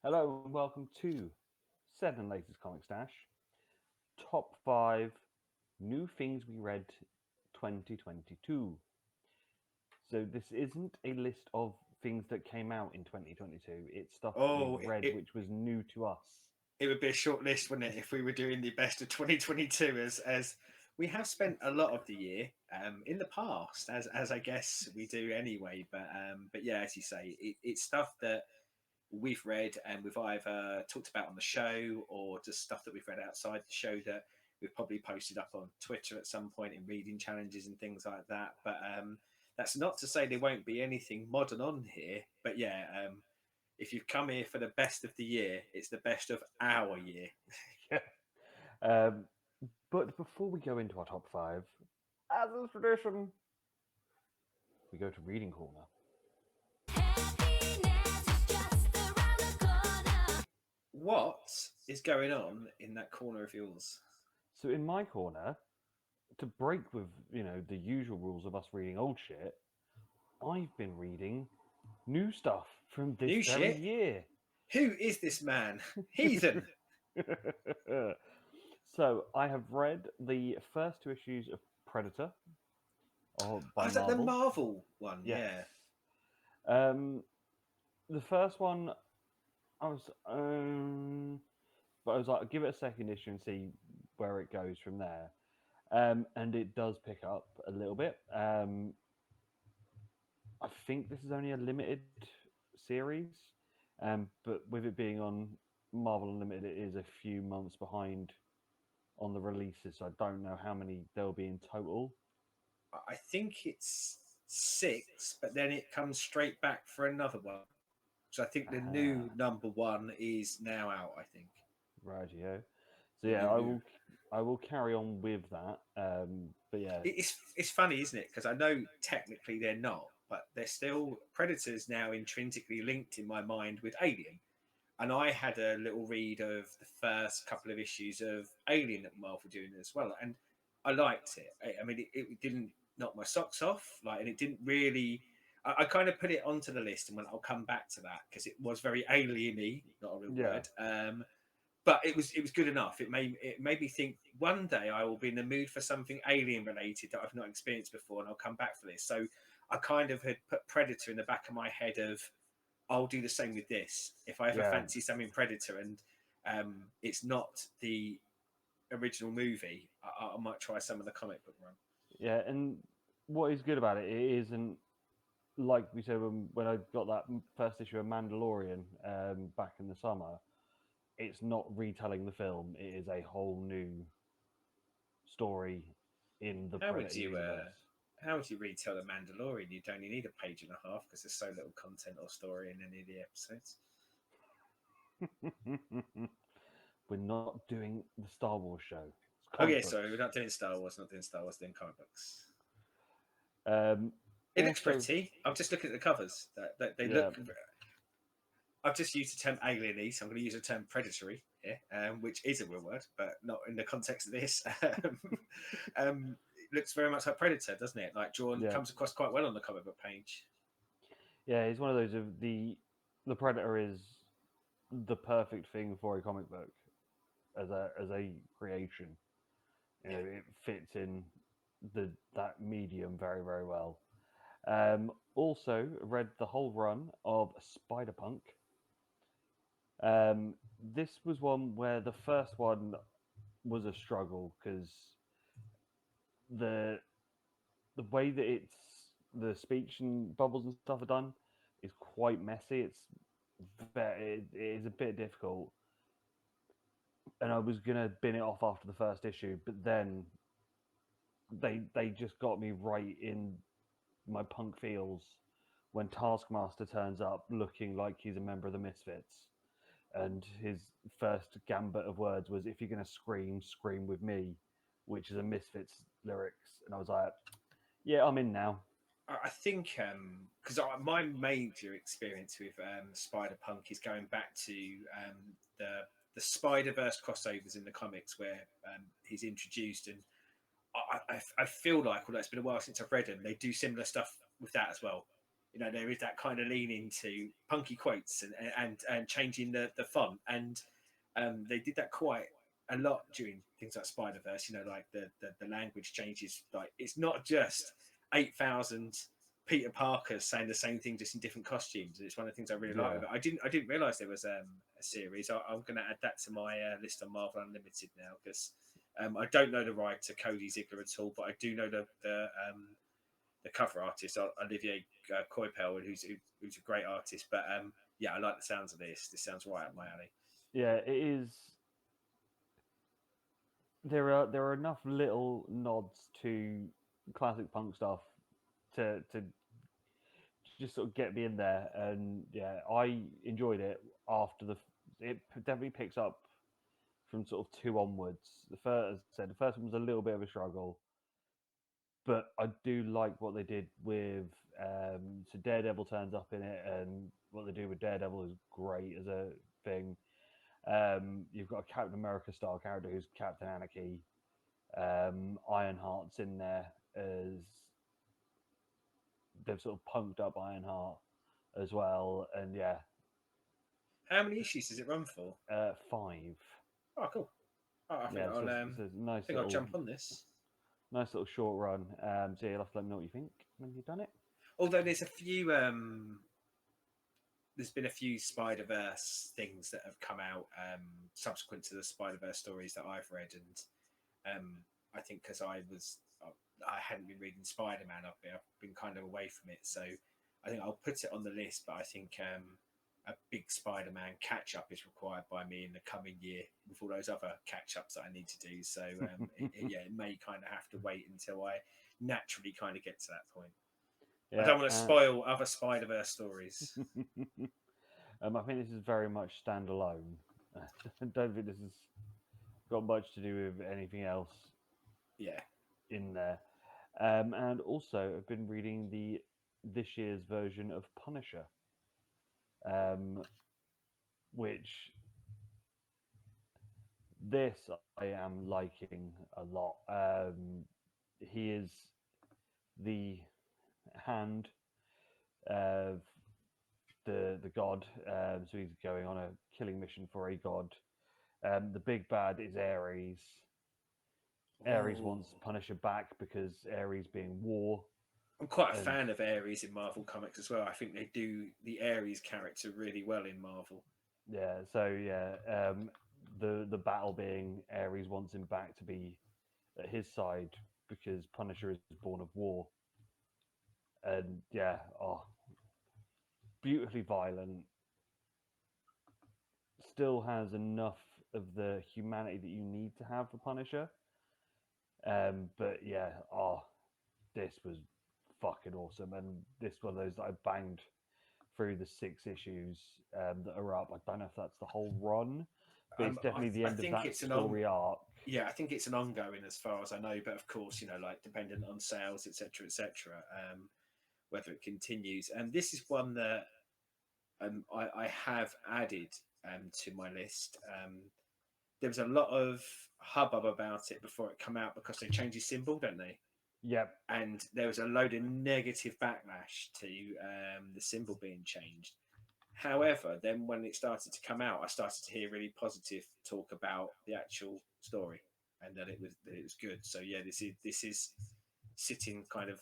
Hello and welcome to Seven Latest Comic Stash. Top 5 New Things We Read 2022. So this isn't a list of things that came out in 2022. It's stuff that we've Oh, read it, which was new to us. it would be a short list, wouldn't it, if we were doing the best of 2022 as we have spent a lot of the year in the past, as I guess we do anyway. But yeah, as you say, it's stuff that we've read and we've either talked about on the show or just stuff that we've read outside the show that we've probably posted up on Twitter at some point in reading challenges and things like that. But that's not to say there won't be anything modern on here. But yeah, if you've come here for the best of the year, it's the best of our year. um, but before we go into our top 5, as is tradition, we go to Reading Corner. What is going on in that corner of yours? So in my corner, to break with, the usual rules of us reading old shit, I've been reading new stuff from this New very shit? year. Who is this man? Heathen! So I have read the first two issues of Predator Oh, by is that the Marvel. Marvel one? Yes. Yeah. Um, the first one, I was, but I was like, give it a second issue and see where it goes from there. And it does pick up a little bit. I think this is only a limited series, but with it being on Marvel Unlimited, it is a few months behind on the releases. So I don't know how many there'll be in total. I think it's six, but then it comes straight back for another one. So I think the Ah, new number one is now out, I think. rightio. So The yeah, new new. I will carry on with that. But yeah, It's funny, isn't it? Because I know technically they're not, but they're still Predators now intrinsically linked in my mind with Alien. And I had a little read of the first couple of issues of Alien that Marvel were doing as well, and I liked it. I mean, it didn't knock my socks off, like, and it didn't really. I kind of put it onto the list and went, I'll come back to that because it was very alien-y, not a real yeah, word. But it was good enough. It made me think one day I will be in the mood for something alien related that I've not experienced before, and I'll come back for this. So I kind of had put Predator in the back of my head of I'll do the same with this. If I ever yeah, fancy something Predator and it's not the original movie, I might try some of the comic book run. yeah. And what is good about it, it isn't like we said when I got that first issue of Mandalorian back in the summer. It's not retelling the film. It is a whole new story in the How would Predator you universe. how would you retell the Mandalorian? You'd only need a page and a half because there's so little content or story in any of the episodes. We're not doing the Star Wars show. It's Oh comic yeah, books. sorry, we're not doing Star Wars, not doing Star Wars, doing comic books. Um, It looks also, pretty. I'm just looking at the covers. That they yeah, look. I've just used the term alien-y, so I'm going to use the term predatory here, which is a real word, but not in the context of this. It looks very much like Predator, doesn't it? Like drawn, yeah, comes across quite well on the comic book page. yeah. It's one of those of the Predator is the perfect thing for a comic book as a creation. Yeah. It fits in that medium very very well. Also read the whole run of Spider Punk. This was one where the first one was a struggle because the the way that the speech and bubbles and stuff are done is quite messy. It is a bit difficult, and I was gonna bin it off after the first issue, but then they just got me right in my punk feels when Taskmaster turns up looking like he's a member of the Misfits, and his first gambit of words was, "If you're gonna scream, scream with me," which is a Misfits lyrics, and I was like, "Yeah, I'm in now." I think because my major experience with Spider Punk is going back to the Spider Verse crossovers in the comics where he's introduced, and I feel like, although it's been a while since I've read them, they do similar stuff with that as well. there is that kind of lean into punky quotes and changing the font, and they did that quite a lot during things like Spider Verse. Like the language changes. Like it's not just 8,000 Peter Parkers saying the same thing just in different costumes. It's one of the things I really like Yeah, with it. I didn't realize there was a series. I'm going to add that to my list on Marvel Unlimited now because I don't know the writer Cody Ziegler at all, but I do know the cover artist Olivier Coipel, who's a great artist. But yeah, I like the sounds of this. This sounds right up my alley. yeah, it is. There are enough little nods to classic punk stuff to just sort of get me in there, and yeah, I enjoyed it. After it definitely picks up from sort of two onwards. The first, as I said, the first one was a little bit of a struggle, but I do like what they did with. So Daredevil turns up in it, and what they do with Daredevil is great as a thing. You've got a Captain America style character who's Captain Anarchy. Ironheart's in there as they've sort of punked up Ironheart as well, and yeah, How many issues does it run for? five. Oh, cool. Oh, I think Yeah, I'll so it's a nice jump on this. short run. So you'll have to let me know what you think when you've done it. Although there's been a few Spider Verse things that have come out subsequent to the Spider Verse stories that I've read, and I think because I hadn't been reading Spider Man, I've been kind of away from it, so I think I'll put it on the list. But I think a big Spider Man catch up is required by me in the coming year with all those other catch ups that I need to do. So yeah, it may kind of have to wait until I naturally kind of get to that point. I Yeah, don't want to spoil other Spider Verse stories. I think this is very much standalone. I don't think this has got much to do with anything else Yeah. in there. And also, I've been reading the this year's version of Punisher, um, which this I am liking a lot. He is the hand of the god, so he's going on a killing mission for a god. The big bad is Ares. Ares Ooh. wants Punisher back because Ares being war, I'm quite a and fan of Ares in Marvel Comics as well. I think they do the Ares character really well in Marvel. yeah, so yeah, the battle being Ares wants him back to be at his side because Punisher is born of war, and yeah, oh, beautifully violent, still has enough of the humanity that you need to have for Punisher. But yeah, oh, this was fucking awesome, and this one of those that I banged through the six issues that are up. I don't know if that's the whole run, but it's definitely the I end of think that it's an on. story arc. Yeah, I think it's an ongoing as far as I know, but of course, like dependent on sales, etc., etc. Whether it continues, and this is one that I have added to my list. There was a lot of hubbub about it before it came out because they changed his symbol, don't they? Yep. And there was a load of negative backlash to the symbol being changed. However, then when it started to come out, I started to hear really positive talk about the actual story and that it was good. So yeah, this is sitting kind of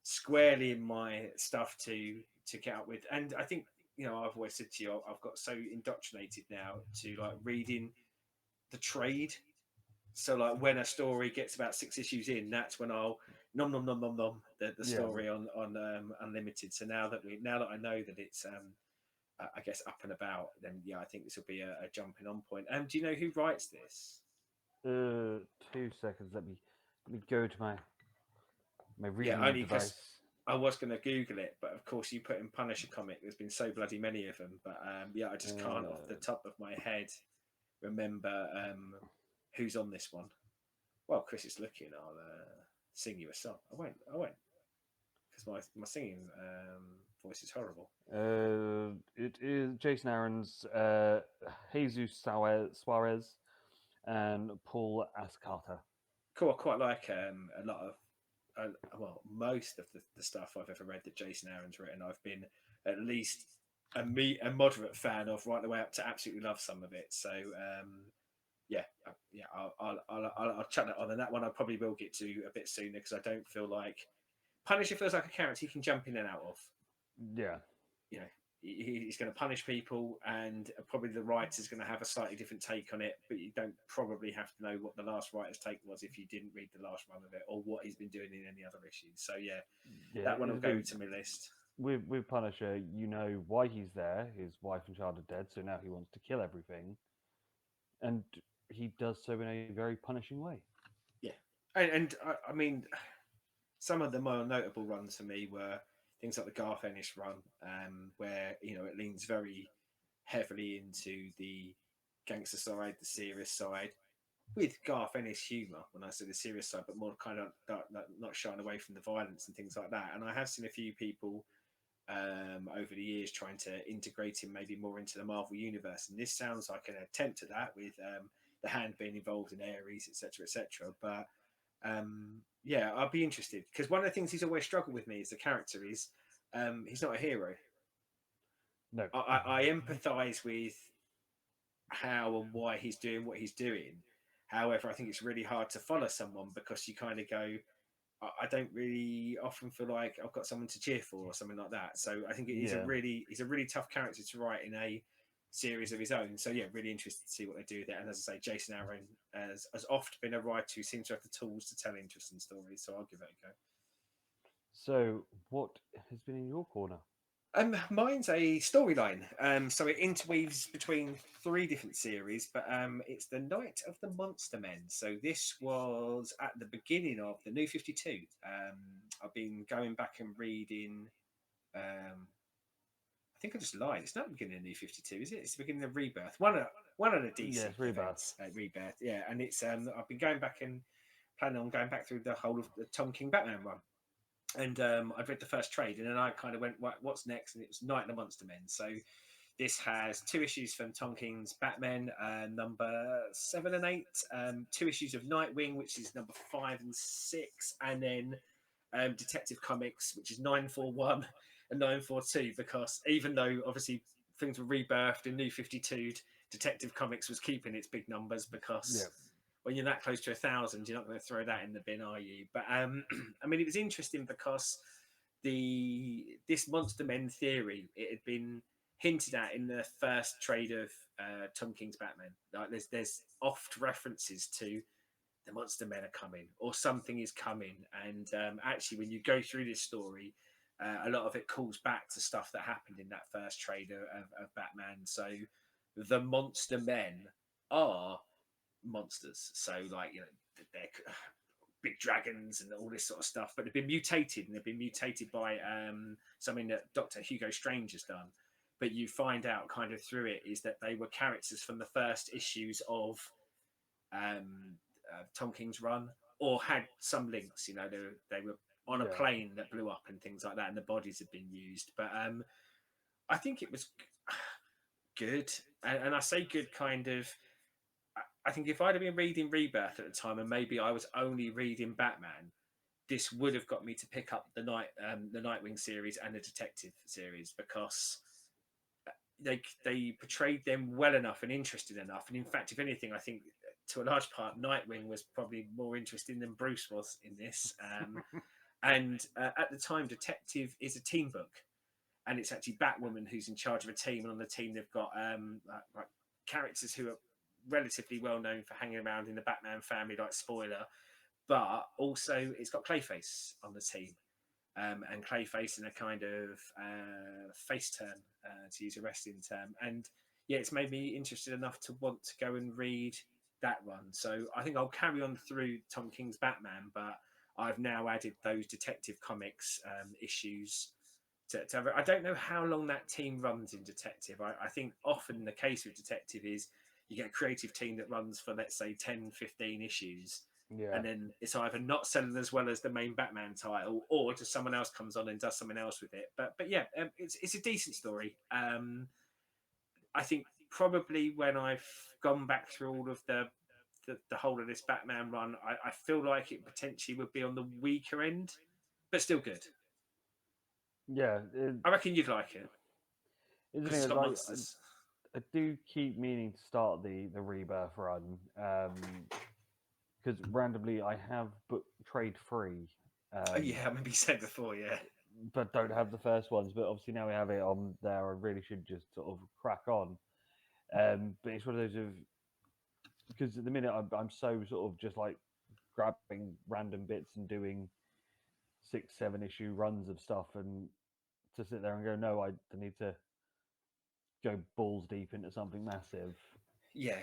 squarely in my stuff to get out with. And I think I've always said to you, I've got so indoctrinated now to like reading the trade. So like when a story gets about six issues in, that's when I'll nom nom nom nom nom the Yeah. story on Unlimited. So now that I know that it's I guess up and about, then yeah, I think this will be a jumping on point. Do you know who writes this? 2 seconds. Let me go to my Yeah, reading only because device. I was going to Google it, but of course you put in Punisher comic. There's been so bloody many of them, but yeah, I just can't off the Uh, top of my head remember who's on this one. Well, Chris is looking. I'll sing you a song. I won't, because my singing voice is horrible. it is Jason Aaron's, Jesus Suarez, and Paul Ascarta. Cool. I quite like a lot of well, most of the stuff I've ever read that Jason Aaron's written, I've been at least a moderate fan of, right the way up to absolutely love some of it. So yeah, yeah, I'll chuck that on, and that one I probably will get to a bit sooner because I don't feel like Punisher feels like a character you can jump in and out of. Yeah. You know, he's going to punish people, and probably the writer's going to have a slightly different take on it. But you don't probably have to know what the last writer's take was if you didn't read the last run of it, or what he's been doing in any other issues. So yeah, Yeah. that one will It's go been, to my list. with Punisher, you know why he's there. His wife and child are dead, so now he wants to kill everything, and he does so in a very punishing way. Yeah, and I mean, some of the more notable runs for me were things like the Garth Ennis run, where it leans very heavily into the gangster side, the serious side, with Garth Ennis humour. When I say the serious side, but more kind of not shying away from the violence and things like that. And I have seen a few people over the years trying to integrate him maybe more into the Marvel universe, and this sounds like an attempt at that with the Hand being involved in Ares, etc., etc. But yeah, I'll be interested because one of the things he's always struggled with me is the character is he's not a hero. No. I empathise with how and why he's doing what he's doing. However, I think it's really hard to follow someone because you kind of go, I don't really often feel like I've got someone to cheer for or something like that. So I think Yeah. he's a really tough character to write in a series of his own. So yeah, really interested to see what they do there. And as I say, Jason Aaron has oft been a writer who seems to have the tools to tell interesting stories. So I'll give it a go. So, what has been in your corner? Mine's a storyline. So it interweaves between three different series, but it's the Night of the Monster Men. So this was at the beginning of the New 52. I've been going back and reading. I think I just lied. It's not the beginning of New 52, is it? It's the beginning of Rebirth. One of the DC Yes, Rebirth. events, Rebirth. Yeah, and it's I've been going back and planning on going back through the whole of the Tom King Batman run, and I'd read the first trade, and then I kind of went, "What's next?" And it was Night of the Monster Men. So this has two issues from Tom King's Batman, number 7 and 8, two issues of Nightwing, which is number 5 and 6, and then Detective Comics, which is 941 and 942. Because even though obviously things were rebirthed in New 52, Detective Comics was keeping its big numbers Yeah. because when you're that close to 1,000, you're not going to throw that in the bin, are you? But I mean, it was interesting because this Monster Men theory, it had been hinted at in the first trade of Tom King's Batman. Like there's oft references to the Monster Men are coming or something is coming, and actually, when you go through this story, a lot of it calls back to stuff that happened in that first trade of Batman. So the Monster Men are monsters. So like they're big dragons and all this sort of stuff, but they've been mutated and they've been mutated by something that Dr. Hugo Strange has done. But you find out kind of through it is that they were characters from the first issues of Tom King's run, or had some links. They were on a Yeah. plane that blew up and things like that, and the bodies had been used. But I think it was good, and I say good kind of. I think if I'd have been reading Rebirth at the time, and maybe I was only reading Batman, this would have got me to pick up the Nightwing series and the Detective series because they portrayed them well enough and interesting enough. And in fact, if anything, I think to a large part, Nightwing was probably more interesting than Bruce was in this. And at the time, Detective is a team book, and it's actually Batwoman who's in charge of a team, and on the team they've got like characters who are relatively well known for hanging around in the Batman family, like spoiler, but also it's got Clayface on the team, and Clayface in a kind of face turn, to use a wrestling term, and yeah, it's made me interested enough to want to go and read that run. So I think I'll carry on through Tom King's Batman, but I've now added those Detective Comics issues I don't know how long that team runs in Detective. I think often the case with Detective is you get a creative team that runs for, let's say, 10, 15 issues. Yeah. And then it's either not selling as well as the main Batman title, or just someone else comes on and does something else with it. But yeah, it's a decent story. I think probably when I've gone back through all of the the whole of this Batman run, I feel like it potentially would be on the weaker end, but still good. Yeah, I reckon you'd like it the because thing it's is, got monsters. I do keep meaning to start the rebirth run, because randomly I have book trade free, Oh, um, yeah, I remember you said before. Yeah, but don't have the first ones. But obviously now we have it on there. I really should just sort of crack on. But it's one of those of, because at the minute I'm so sort of just like grabbing random bits and doing 6, 7 issue runs of stuff, and to sit there and go, no, I need to go balls deep into something massive yeah.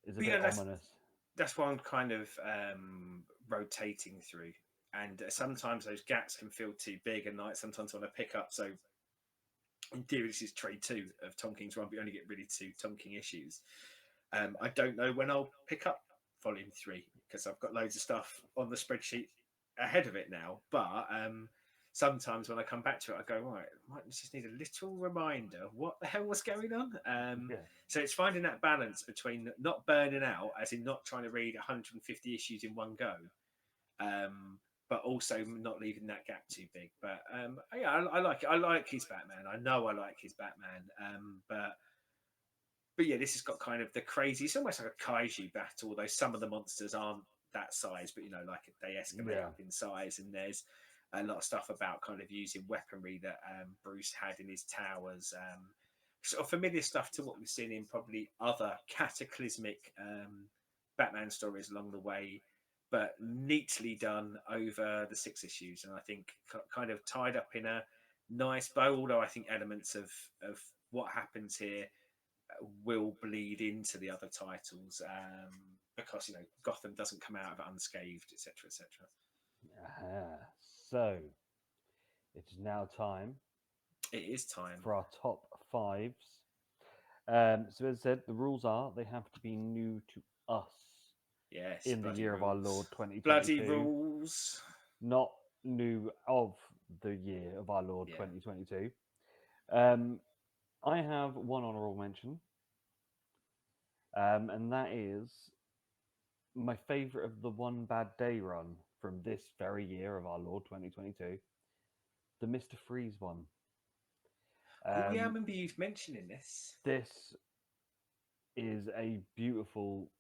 is a But bit that's ominous. what I'm kind of rotating through, and sometimes those gaps can feel too big, and like sometimes when I pick up, so in theory this is trade two of Tom King's run, but you only get really two Tom King issues. I don't know when I'll pick up volume three because I've got loads of stuff on the spreadsheet ahead of it now. But sometimes when I come back to it, I go, right, I might just need a little reminder of what the hell was going on. Yeah, So it's finding that balance between not burning out, as in not trying to read 150 issues in one go, but also not leaving that gap too big. But yeah, I like it. I like his Batman. I know I like his Batman. But yeah, this has got kind of the crazy. It's almost like a kaiju battle, although some of the monsters aren't that size. But like they escalate yeah, up in size, and there's a lot of stuff about kind of using weaponry that Bruce had in his towers. Sort of familiar stuff to what we've seen in probably other cataclysmic Batman stories along the way, but neatly done over the 6 issues, and I think kind of tied up in a nice bow. Although I think elements of what happens here will bleed into the other titles, because Gotham doesn't come out of it unscathed, etc., etc. aha. So it is now time It is time. for our top fives. So as I said, the rules are they have to be new to us Yes, in the bloody year of our rules. Lord Bloody 2022, rules. not new of the year of our Lord Yeah. 2022. Um, I have one honourable mention, and that is my favourite of the One Bad Day run from this very year of our Lord 2022, the Mr. Freeze one. Oh yeah, I Um, remember you mentioning this. this is a beautiful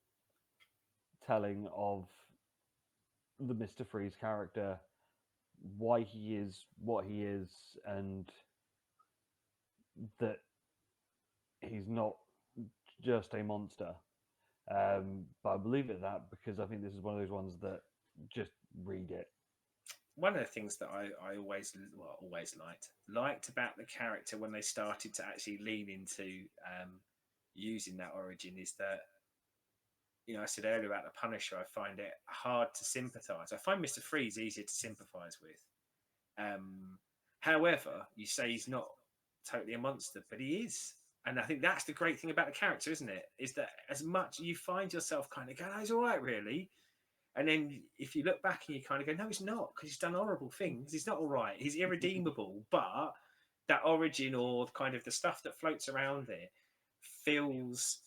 telling of the Mr. Freeze character, why he is what he is, and that he's not just a monster. But I believe it that because I think this is one of those ones that just read it. One of the things that I always liked about the character when they started to actually lean into using that origin is that I said earlier about the Punisher. I find it hard to sympathise. I find Mister Freeze easier to sympathise with. Um, However, you say he's not totally a monster, but he is. And I think that's the great thing about the character, isn't it? Is that as much you find yourself kind of going, oh, he's all right, really. And then if you look back and you kind of go, no, he's not, because he's done horrible things. He's not all right. He's irredeemable. But that origin or kind of the stuff that floats around there feels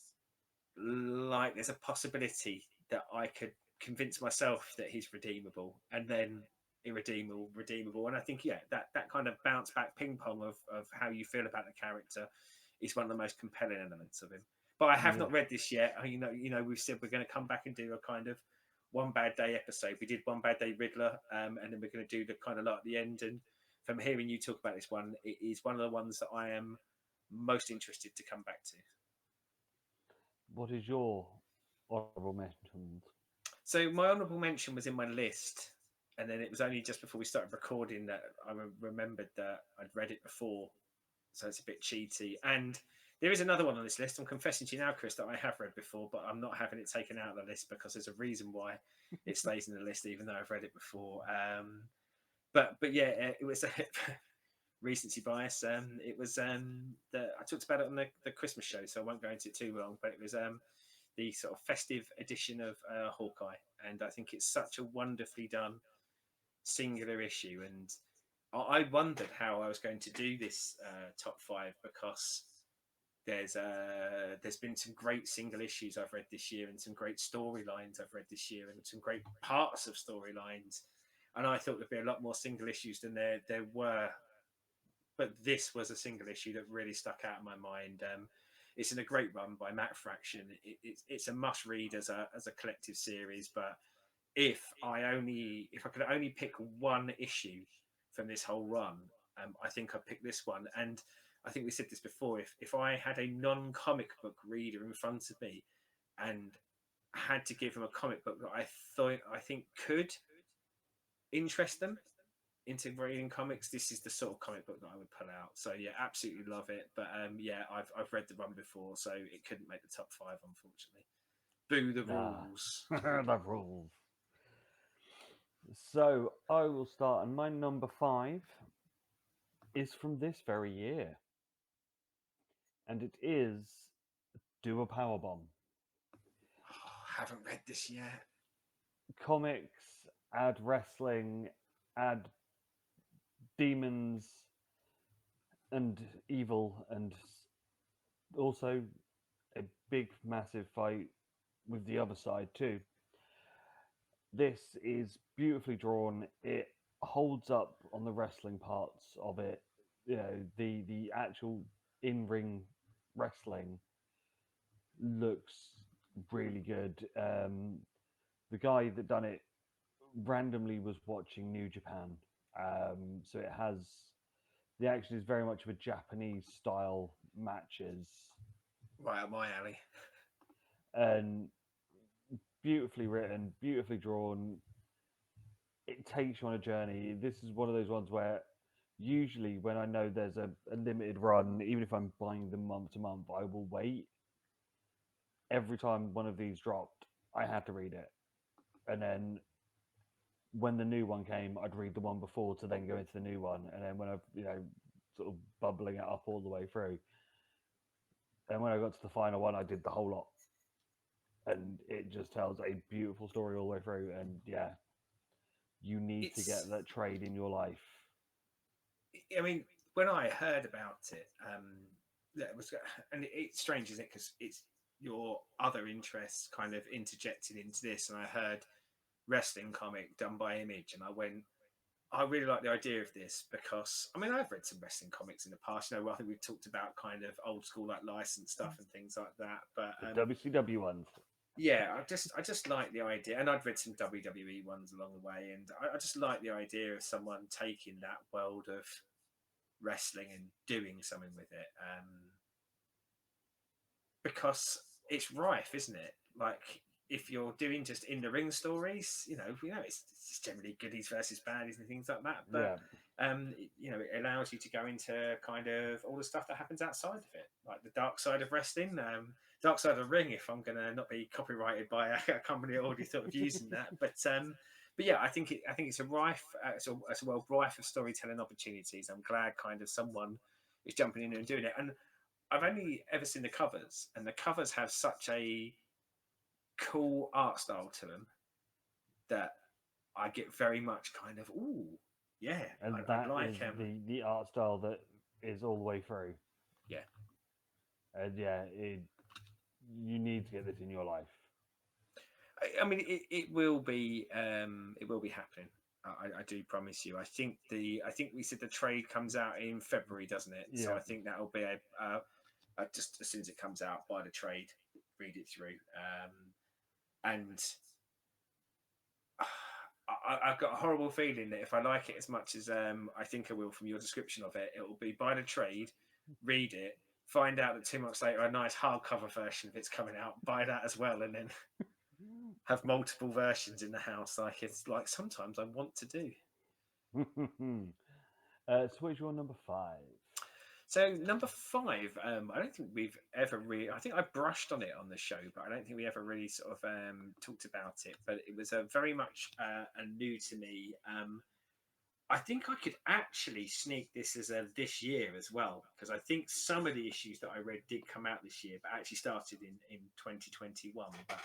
like there's a possibility that I could convince myself that he's redeemable and then irredeemable, redeemable. And I think, yeah, that kind of bounce back ping pong of how you feel about the character is one of the most compelling elements of him. But I have Yeah. not read this yet. We've said we're going to come back and do a kind of One Bad Day episode. We did One Bad Day Riddler, and then we're going to do the kind of like at the end. And from hearing you talk about this one, it is one of the ones that I am most interested to come back to. What is your honourable mentions? So my honourable mention was in my list, and then it was only just before we started recording that I remembered that I'd read it before, so it's a bit cheaty. And there is another one on this list. I'm confessing to you now, Chris, that I have read before, but I'm not having it taken out of the list because there's a reason why it stays in the list, even though I've read it before. But yeah, it was a recency bias. It was I talked about it on the Christmas show, so I won't go into it too long. But it was the sort of festive edition of Hawkeye, and I think it's such a wonderfully done singular issue. And I wondered how I was going to do this top five because There's been some great single issues I've read this year, and some great storylines I've read this year, and some great parts of storylines. And I thought there'd be a lot more single issues than there were, but this was a single issue that really stuck out in my mind. It's in a great run by Matt Fraction. It's a must read as a collective series. But if I could only pick one issue from this whole run, I think I'd pick this one. And I think we said this before. If I had a non-comic book reader in front of me and had to give them a comic book that I think could interest them into reading comics, this is the sort of comic book that I would pull out. So yeah, absolutely love it. But yeah, I've read the run before, so it couldn't make the top five, unfortunately. Boo the Ah, rules. the rules. So I will start, and my number five is from this very year, and it is Do a Powerbomb. Oh, haven't read this yet. Comics, add wrestling, add demons and evil, and also a big, massive fight with the other side too. This is beautifully drawn. It holds up on the wrestling parts of it. You know, the actual in ring wrestling looks really good. The guy that done it randomly was watching New Japan, so it has the action is very much of a Japanese style matches, Right up my alley. and beautifully written, beautifully drawn. It takes you on a journey. This is one of those ones where usually when I know there's a limited run, even if I'm buying them month to month, I will wait. Every time one of these dropped, I had to read it. And then when the new one came, I'd read the one before to then go into the new one. And then when I, sort of bubbling it up all the way through. And when I got to the final one, I did the whole lot. And it just tells a beautiful story all the way through. And yeah, you need to It's. get that trade in your life. I mean, when I heard about it, that was, and it's strange, isn't it? Because it's your other interests kind of interjected into this, and I heard wrestling comic done by Image, and I went, I really like the idea of this because I mean I've read some wrestling comics in the past. I think we've talked about kind of old school like licensed stuff and things like that. But The WCW ones. yeah, I just like the idea, and I'd read some WWE ones along the way, and I just like the idea of someone taking that world of wrestling and doing something with it, because it's rife, isn't it? Like if you're doing just in the ring stories, it's generally goodies versus baddies and things like that. But Yeah. it allows you to go into kind of all the stuff that happens outside of it, like the dark side of wrestling, dark side of the ring. If I'm going to not be copyrighted by a company already thought of using that, but yeah, I think it's a rife, it's a world rife of storytelling opportunities. I'm glad kind of someone is jumping in and doing it, and I've only ever seen the covers, and the covers have such a cool art style to them that I get very much kind of, ooh, yeah, And I'd that like is the art style that is all the way through. yeah. And yeah, you need to get this in your life. I mean, it will be happening. I do promise you. I think we said the trade comes out in February, doesn't it? So Yeah. I think that'll be a just as soon as it comes out, buy the trade, read it through, and I've got a horrible feeling that if I like it as much as I think I will from your description of it, it will be buy the trade, read it, find out that 2 months later a nice hardcover version of it's coming out, buy that as well, and then have multiple versions in the house. Like it's like sometimes I want to do. So what's your number five? So number five, I don't think we've ever really. I think I brushed on it on the show, but I don't think we ever really sort of talked about it. But it was very much a new to me. I think I could actually sneak this as a this year as well, because I think some of the issues that I read did come out this year, but actually started in 2021. But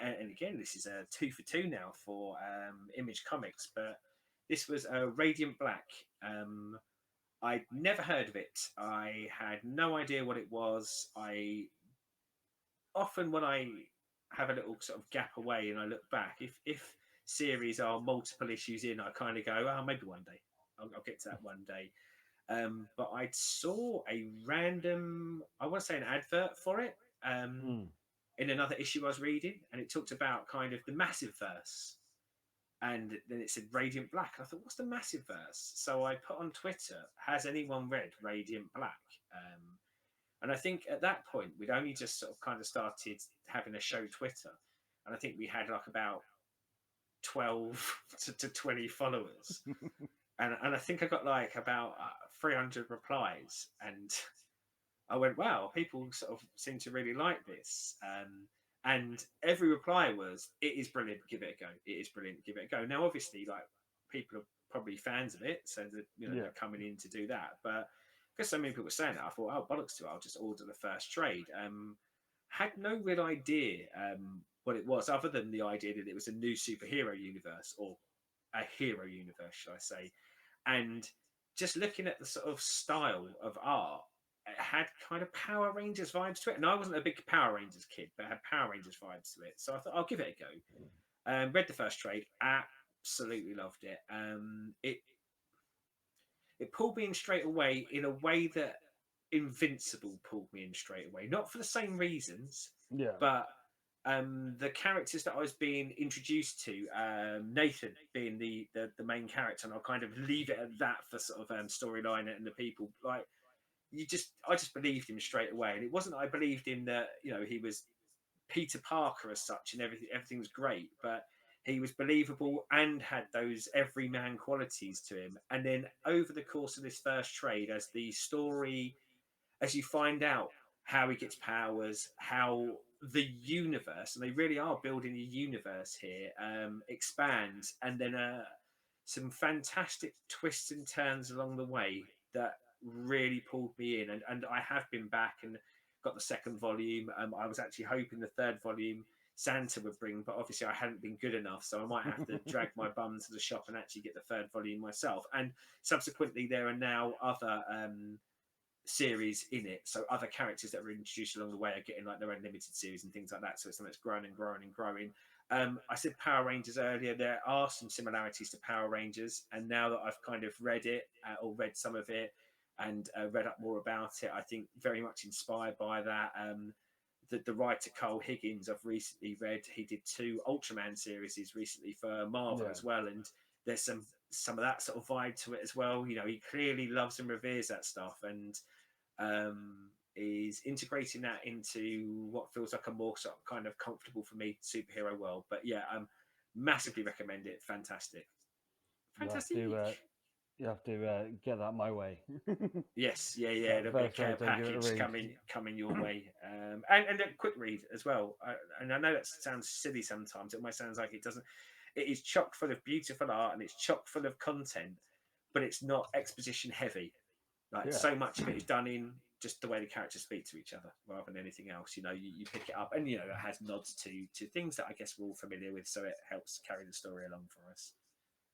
and again, this is a 2 for 2 now for Image Comics. But this was Radiant Black. I'd never heard of it. I had no idea what it was. I often, when I have a little sort of gap away and I look back, if series are multiple issues in, I kind of go, oh, maybe one day. I'll get to that one day. But I saw a random, I want to say an advert for it Mm. in another issue I was reading, and it talked about kind of the massive verse. And then it said Radiant Black. And I thought, what's the massive verse? So I put on Twitter, has anyone read Radiant Black? And I think at that point, we'd only just sort of kind of started having a show Twitter. And I think we had like about 12 to 20 followers. And I think I got like about 300 replies. And I went, wow, people sort of seem to really like this. And every reply was, it is brilliant, give it a go. It is brilliant, give it a go. Now, obviously, like people are probably fans of it, so that Yeah. they're coming in to do that. But because so many people were saying that, I thought, oh bollocks to it, I'll just order the first trade. Had no real idea what it was, other than the idea that it was a new superhero universe, or a hero universe, should I say. And just looking at the sort of style of art, it had kind of Power Rangers vibes to it. And I wasn't a big Power Rangers kid, but it had Power Rangers vibes to it. So I thought I'll give it a go. Read the first trade, absolutely loved it. It pulled me in straight away in a way that Invincible pulled me in straight away. Not for the same reasons, Yeah. but the characters that I was being introduced to, Nathan being the main character, and I'll kind of leave it at that for sort of storyline and the people. Like I just believed him straight away, and it wasn't that I believed him that he was Peter Parker as such, and everything was great, but he was believable and had those everyman qualities to him. And then over the course of this first trade, as you find out how he gets powers, how the universe, and they really are building a universe here, expands, and then some fantastic twists and turns along the way that really pulled me in. And I have been back and got the second volume. I was actually hoping the third volume Santa would bring, but obviously I hadn't been good enough, so I might have to drag my bum to the shop and actually get the third volume myself. And subsequently, there are now other series in it, so other characters that were introduced along the way are getting like their own limited series and things like that. So it's something that's growing and growing and growing. I said Power Rangers earlier. There are some similarities to Power Rangers, and now that I've kind of read it or read some of it and read up more about it, I think very much inspired by that. The writer Carl Higgins, I've recently read. He did 2 Ultraman series recently for Marvel Yeah. as well, and there's some of that sort of vibe to it as well. He clearly loves and reveres that stuff, and is integrating that into what feels like a more sort of kind of comfortable for me superhero world. But yeah, massively recommend it. Fantastic, You have fantastic. to get that my way. Yes, yeah, yeah. That There'll be a first care trade, don't give it a package read. coming your way, and a quick read as well. And I know that sounds silly sometimes. It almost sounds like it doesn't. It is chock full of beautiful art and it's chock full of content, but it's not exposition heavy. Like Yeah. so much of it is done in just the way the characters speak to each other rather than anything else. You pick it up, and it has nods to things that I guess we're all familiar with, so it helps carry the story along for us.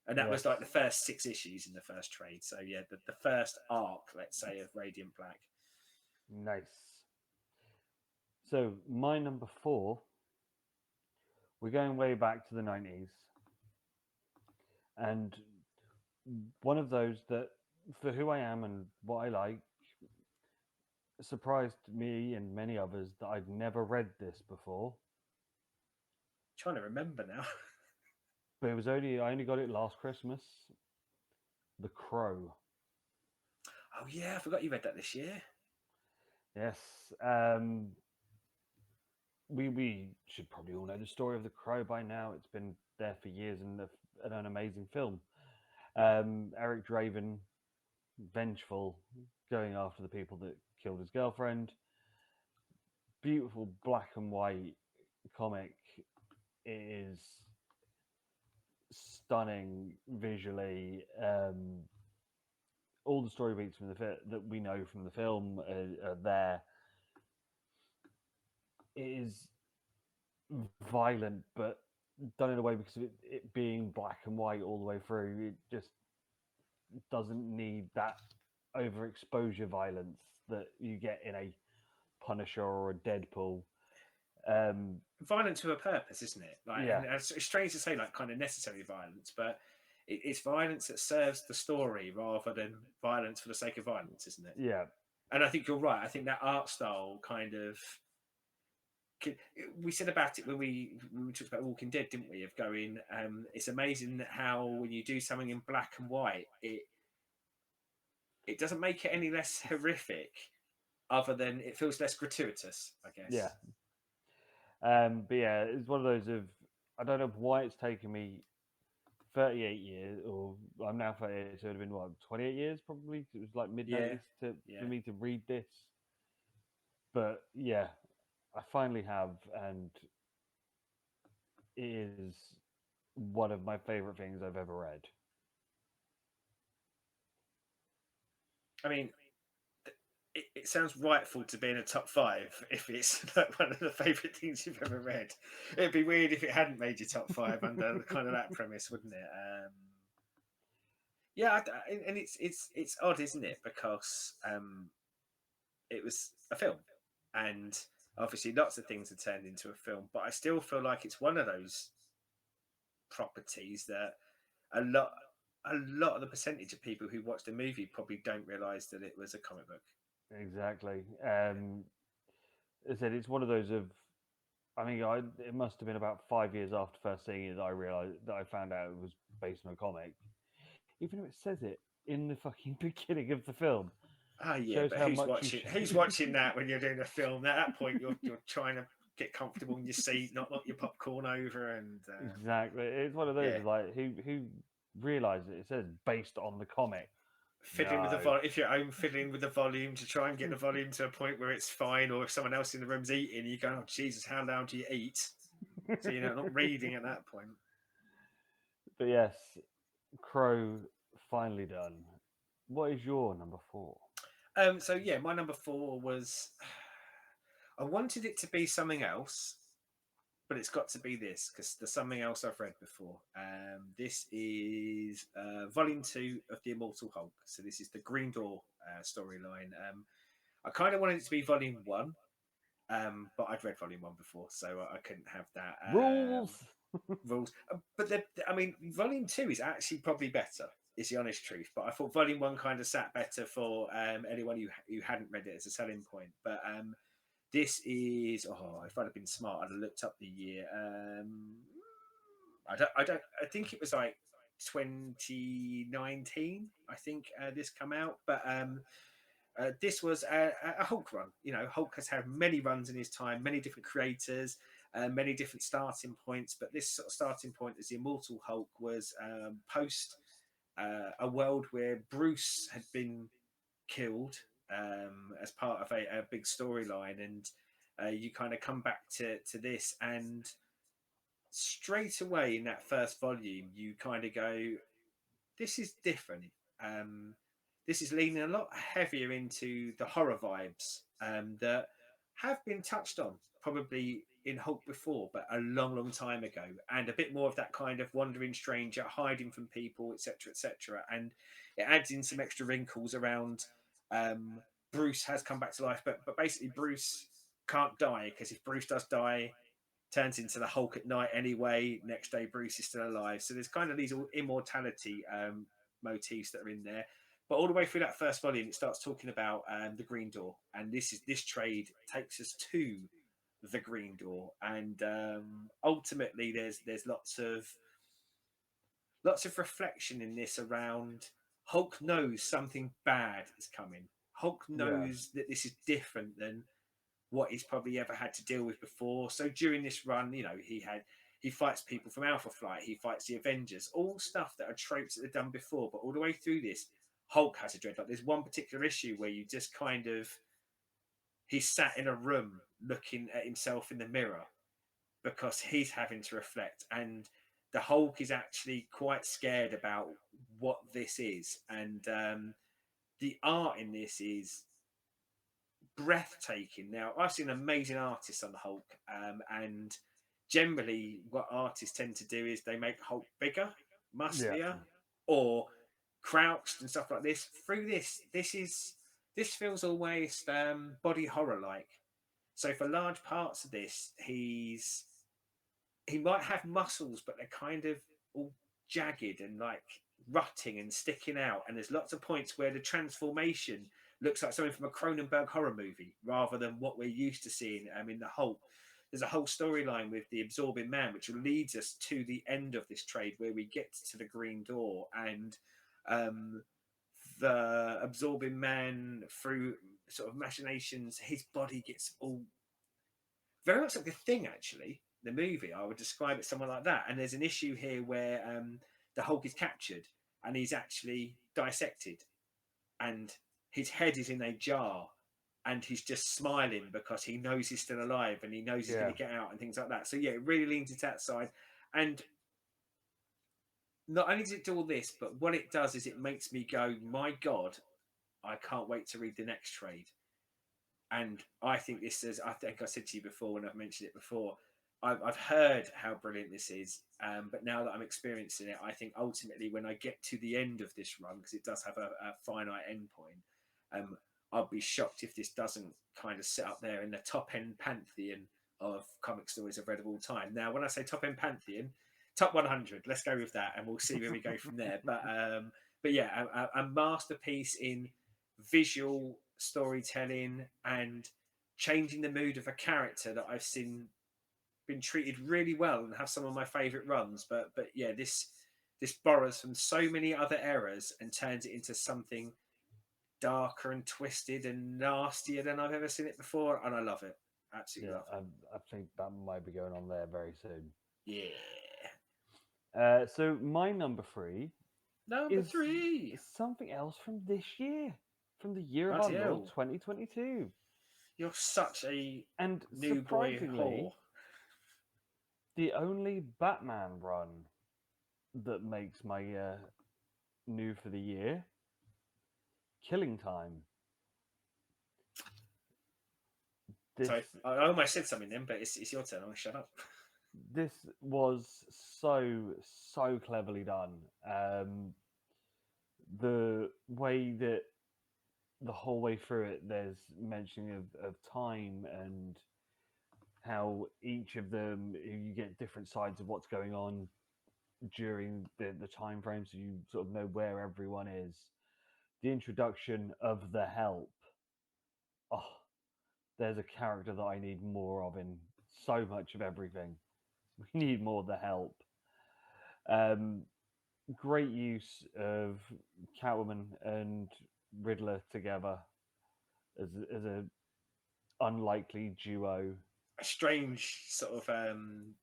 And that Yes. was like the first 6 issues in the first trade. So yeah, the first arc, let's say, of Radiant Black. Nice. So my number 4, we're going way back to the 90s, and one of those that, for who I am and what I like, surprised me and many others that I'd never read this before. Trying to remember now. But I only got it last Christmas. The Crow. Oh yeah, I forgot you read that this year. Yes. We should probably all know the story of the Crow by now. It's been there for years and an amazing film. Eric Draven, vengeful, going after the people that killed his girlfriend. Beautiful black and white comic. It is stunning visually. All the story beats from that we know from the film are there. It is violent, but done in a way because of it being black and white all the way through. It just doesn't need that overexposure violence that you get in a Punisher or a Deadpool. Um, Violence with a purpose, isn't it? Like, yeah, and it's strange to say, like, kind of necessary violence, but it's violence that serves the story rather than violence for the sake of violence, isn't it? yeah, And I think you're right. I think that art style kind of we said about it when we talked about Walking Dead, didn't we? Of going, it's amazing how when you do something in black and white, it doesn't make it any less horrific, other than it feels less gratuitous, I yeah. guess. But yeah, it's one of those of I don't know why it's taken me 38 years, or I'm now 38, so it would have been what 28 years probably. 'Cause it was like mid Yeah, 90s to for yeah. me to read this. But yeah, I finally have, and it is one of my favorite things I've ever read. I mean, it sounds rightful to be in a top five if it's like one of the favourite things you've ever read. It'd be weird if it hadn't made your top five under the kind of that premise, wouldn't it? Yeah, and it's odd, isn't it? Because it was a film, and obviously lots of things are turned into a film, but I still feel like it's one of those properties that a lot a lot of the percentage of people who watch the movie probably don't realize that it was a comic book. Exactly. As I said, it's one of those of. I mean, it must have been about 5 years after first seeing it that I realized that I found out it was based on a comic, even though it says it in the fucking beginning of the film. Ah, yeah, Shows but how much you who's watching that when you're doing a film? At that point, you're trying to get comfortable in your seat, not knock your popcorn over, and exactly. It's one of those yeah, like who realizes it says based on the comic. fiddling with the No. if you're at home fiddling with the volume to try and get the volume to a point where it's fine, or if someone else in the room's eating, you go, "Oh Jesus, how loud do you eat?" So you know, not reading at that point. But yes, Crow finally done. What is your number four? So yeah, my number four was I wanted it to be something else, but it's got to be this because there's something else I've read before. This is volume two of the Immortal Hulk. So this is the Green Door storyline. I kind of wanted it to be volume one, but I'd read volume one before, so I couldn't have that Rules. rules. But I mean, volume two is actually probably better. Is the honest truth. But I thought volume one kind of sat better for anyone who hadn't read it as a selling point. But this is if I'd have been smart, I'd have looked up the year. I think it was like 2019. I think this come out, but this was a Hulk run. You know, Hulk has had many runs in his time, many different creators, many different starting points. But this sort of starting point as the Immortal Hulk was post a world where Bruce had been killed as part of a big storyline, and you kind of come back to this, and straight away in that first volume, you kind of go, "This is different." Um, this is leaning a lot heavier into the horror vibes that have been touched on probably in Hulk before, but a long, long time ago, and a bit more of that kind of wandering stranger hiding from people, etc., etc. And it adds in some extra wrinkles around um, Bruce has come back to life, but basically Bruce can't die because if Bruce does die, turns into the Hulk at night anyway. Next day, Bruce is still alive. So there's kind of these immortality motifs that are in there. But all the way through that first volume, it starts talking about the Green Door, and this trade takes us to the Green Door, and ultimately there's lots of reflection in this around Hulk knows something bad is coming. Hulk Yeah. knows that this is different than what he's probably ever had to deal with before. So during this run, you know, he fights people from Alpha Flight, he fights the Avengers, all stuff that are tropes that they've done before. But all the way through this, Hulk has a dreadlock. There's one particular issue where you just kind of he's sat in a room looking at himself in the mirror because he's having to reflect, and the Hulk is actually quite scared about what this is, and the art in this is breathtaking. Now, I've seen amazing artists on the Hulk, and generally, what artists tend to do is they make Hulk bigger, Yeah. musclier, or crouched and stuff like this. Through this feels almost body horror like. So for large parts of this, he might have muscles, but they're kind of all jagged and like rutting and sticking out. And there's lots of points where the transformation looks like something from a Cronenberg horror movie rather than what we're used to seeing in the Hulk. There's a whole storyline with the absorbing man, which leads us to the end of this trade where we get to the green door and um, the absorbing man through sort of machinations, his body gets all very much like the thing actually the movie I would describe it somewhere like that. And there's an issue here where the Hulk is captured and he's actually dissected and his head is in a jar and he's just smiling because he knows he's still alive and he knows he's going Yeah. to get out and things like that. So yeah, it really leans into that side. And not only does it do all this, but what it does is it makes me go, my God, I can't wait to read the next trade. And I think this is, I think I said to you before when I've mentioned it before, I've heard how brilliant this is, but now that I'm experiencing it, I think ultimately when I get to the end of this run, because it does have a finite endpoint, I'll be shocked if this doesn't kind of sit up there in the top end pantheon of comic stories I've read of all time. Now, when I say top end pantheon, top 100, let's go with that, and we'll see where we go from there. But yeah, a masterpiece in visual storytelling and changing the mood of a character that I've seen been treated really well and have some of my favourite runs. But yeah, this borrows from so many other eras and turns it into something darker and twisted and nastier than I've ever seen it before, and I love it. Absolutely Yeah, love it. I think that might be going on there very soon. Yeah. So my number three Number is three. something else from this year, from the year of our Bloody Lord hell. 2022. You're such a And new boy surprisingly, whore. the only Batman run that makes my new for the year, Killing Time. This So I almost said something then, but it's your turn. I'm going to shut up. this was so cleverly done. The way that the whole way through it, there's mentioning of time and how each of them you get different sides of what's going on during the time frame, so you sort of know where everyone is. The introduction of the help. Oh, there's a character that I need more of in so much of everything. We need more of the help. Um, Great use of Catwoman and Riddler together as a unlikely duo. A strange sort of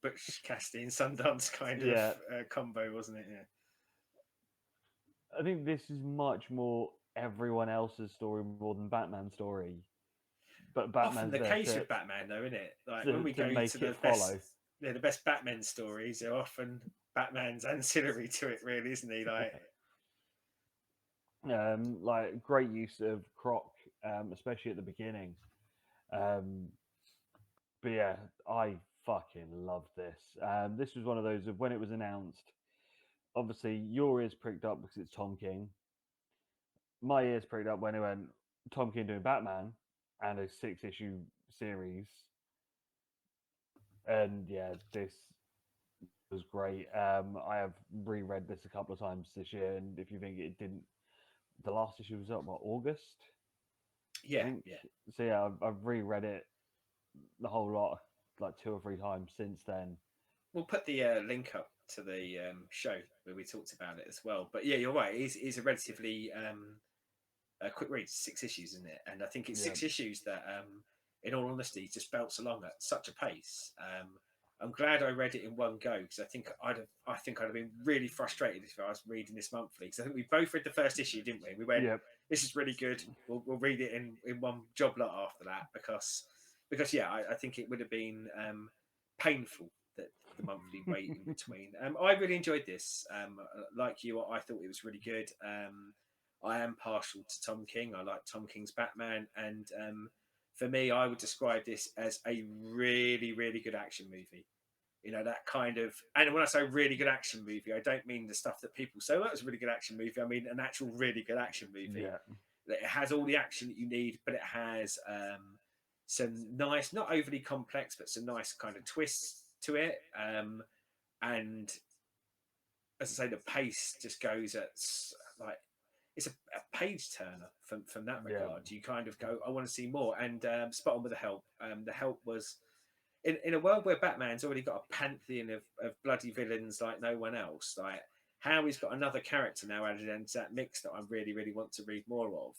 Butch Cassidy and Sundance kind of Yeah, combo, wasn't it? Yeah. I think this is much more everyone else's story more than Batman's story. But Often Batman's the there case with Batman, though, isn't it? Like when we to go to make the it best, follow. yeah, the best Batman stories are often Batman's ancillary to it, really, isn't he? Like, Like great use of Croc, especially at the beginning. Um, but yeah, I fucking loved this. This was one of those of when it was announced. Obviously, your ears pricked up because it's Tom King. My ears pricked up when it went Tom King doing Batman and a 6-issue series. And yeah, this was great. I have reread this a couple of times this year, and if you think it didn't, the last issue was up what August, I yeah, think. yeah. So yeah, I've reread it the whole lot like 2 or 3 times since then. We'll put the link up to the show where we talked about it as well. But yeah, you're right. It's a relatively a quick read, 6 issues, isn't it? And I think it's Yeah, 6 issues that, in all honesty, just belts along at such a pace. I'm glad I read it in one go because I think I'd have been really frustrated if I was reading this monthly. Because I think we both read the first issue, didn't we? We went, yeah, "This is really good. We'll read it in one job lot after that," because yeah, I think it would have been painful that the monthly wait in between. I really enjoyed this. Like you, I thought it was really good. I am partial to Tom King. I like Tom King's Batman, and for me, I would describe this as a really, really good action movie. You know, that kind of, and when I say really good action movie, I don't mean the stuff that people say, well, that was a really good action movie. I mean an actual really good action movie. Yeah, That it has all the action that you need, but it has some nice, not overly complex, but some nice kind of twists to it. And as I say, the pace just goes at like it's a page turner from that yeah, regard. You kind of go, I want to see more. And spot on with the help. The help was in a world where Batman's already got a pantheon of bloody villains like no one else. Like how he's got another character now added into that mix that I really really want to read more of.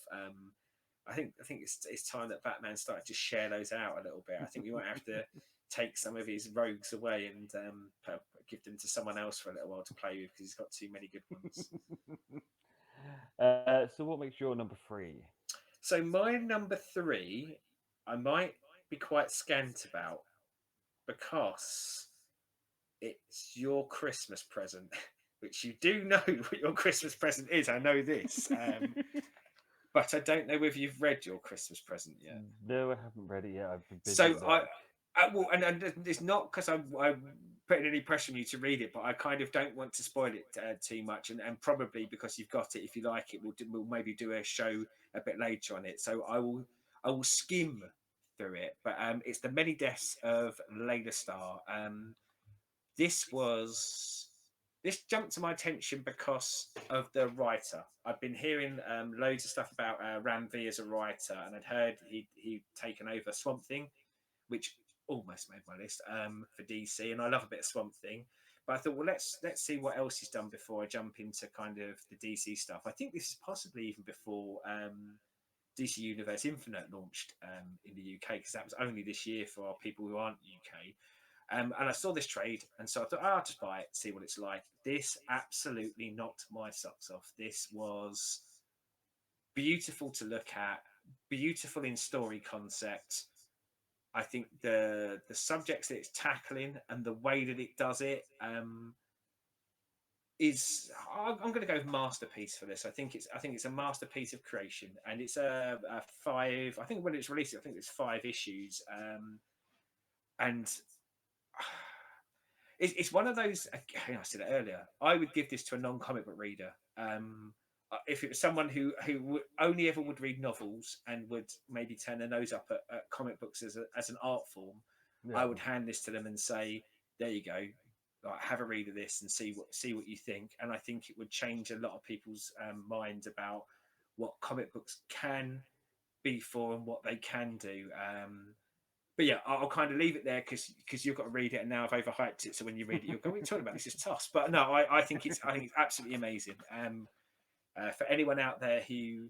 I think it's time that Batman started to share those out a little bit. I think we might have to take some of his rogues away and give them to someone else for a little while to play with because he's got too many good ones. so what makes your number three? So my number three, I might be quite scant about because it's your Christmas present, which you do know what your Christmas present is. I know this, but I don't know whether you've read your Christmas present yet. No, I haven't read it yet. I've been busy So at work. well, and it's not because I'm putting any pressure on you to read it, but I kind of don't want to spoil it too much, and probably because you've got it, if you like it, we'll maybe do a show a bit later on it. So I will skim through it, but it's the many deaths of Layla Starr. This was this jumped to my attention because of the writer. I've been hearing loads of stuff about Ram V as a writer, and I'd heard he'd taken over Swamp Thing, which almost made my list for DC, and I love a bit of Swamp Thing. But I thought, well, let's see what else he's done before I jump into kind of the DC stuff. I think this is possibly even before DC Universe Infinite launched in the UK because that was only this year for our people who aren't UK. And I saw this trade, and so I thought, I'll just buy it, see what it's like. This absolutely knocked my socks off. This was beautiful to look at, beautiful in story concept. I think the subjects that it's tackling and the way that it does it is I'm going to go masterpiece for this. I think it's a masterpiece of creation, and it's a five. I think when it's released, I think it's 5 issues, and it's one of those. I said it earlier. I would give this to a non-comic book reader. If it was someone who only ever would read novels and would maybe turn their nose up at comic books as an art form, I Yeah. would hand this to them and say, "There you go, like, have a read of this and see what you think." And I think it would change a lot of people's minds about what comic books can be for and what they can do. But yeah, I'll kind of leave it there because you've got to read it, and now I've overhyped it. So when you read it, you'll go, "What are you talking about? This is toss." But no, I think it's absolutely amazing. For anyone out there who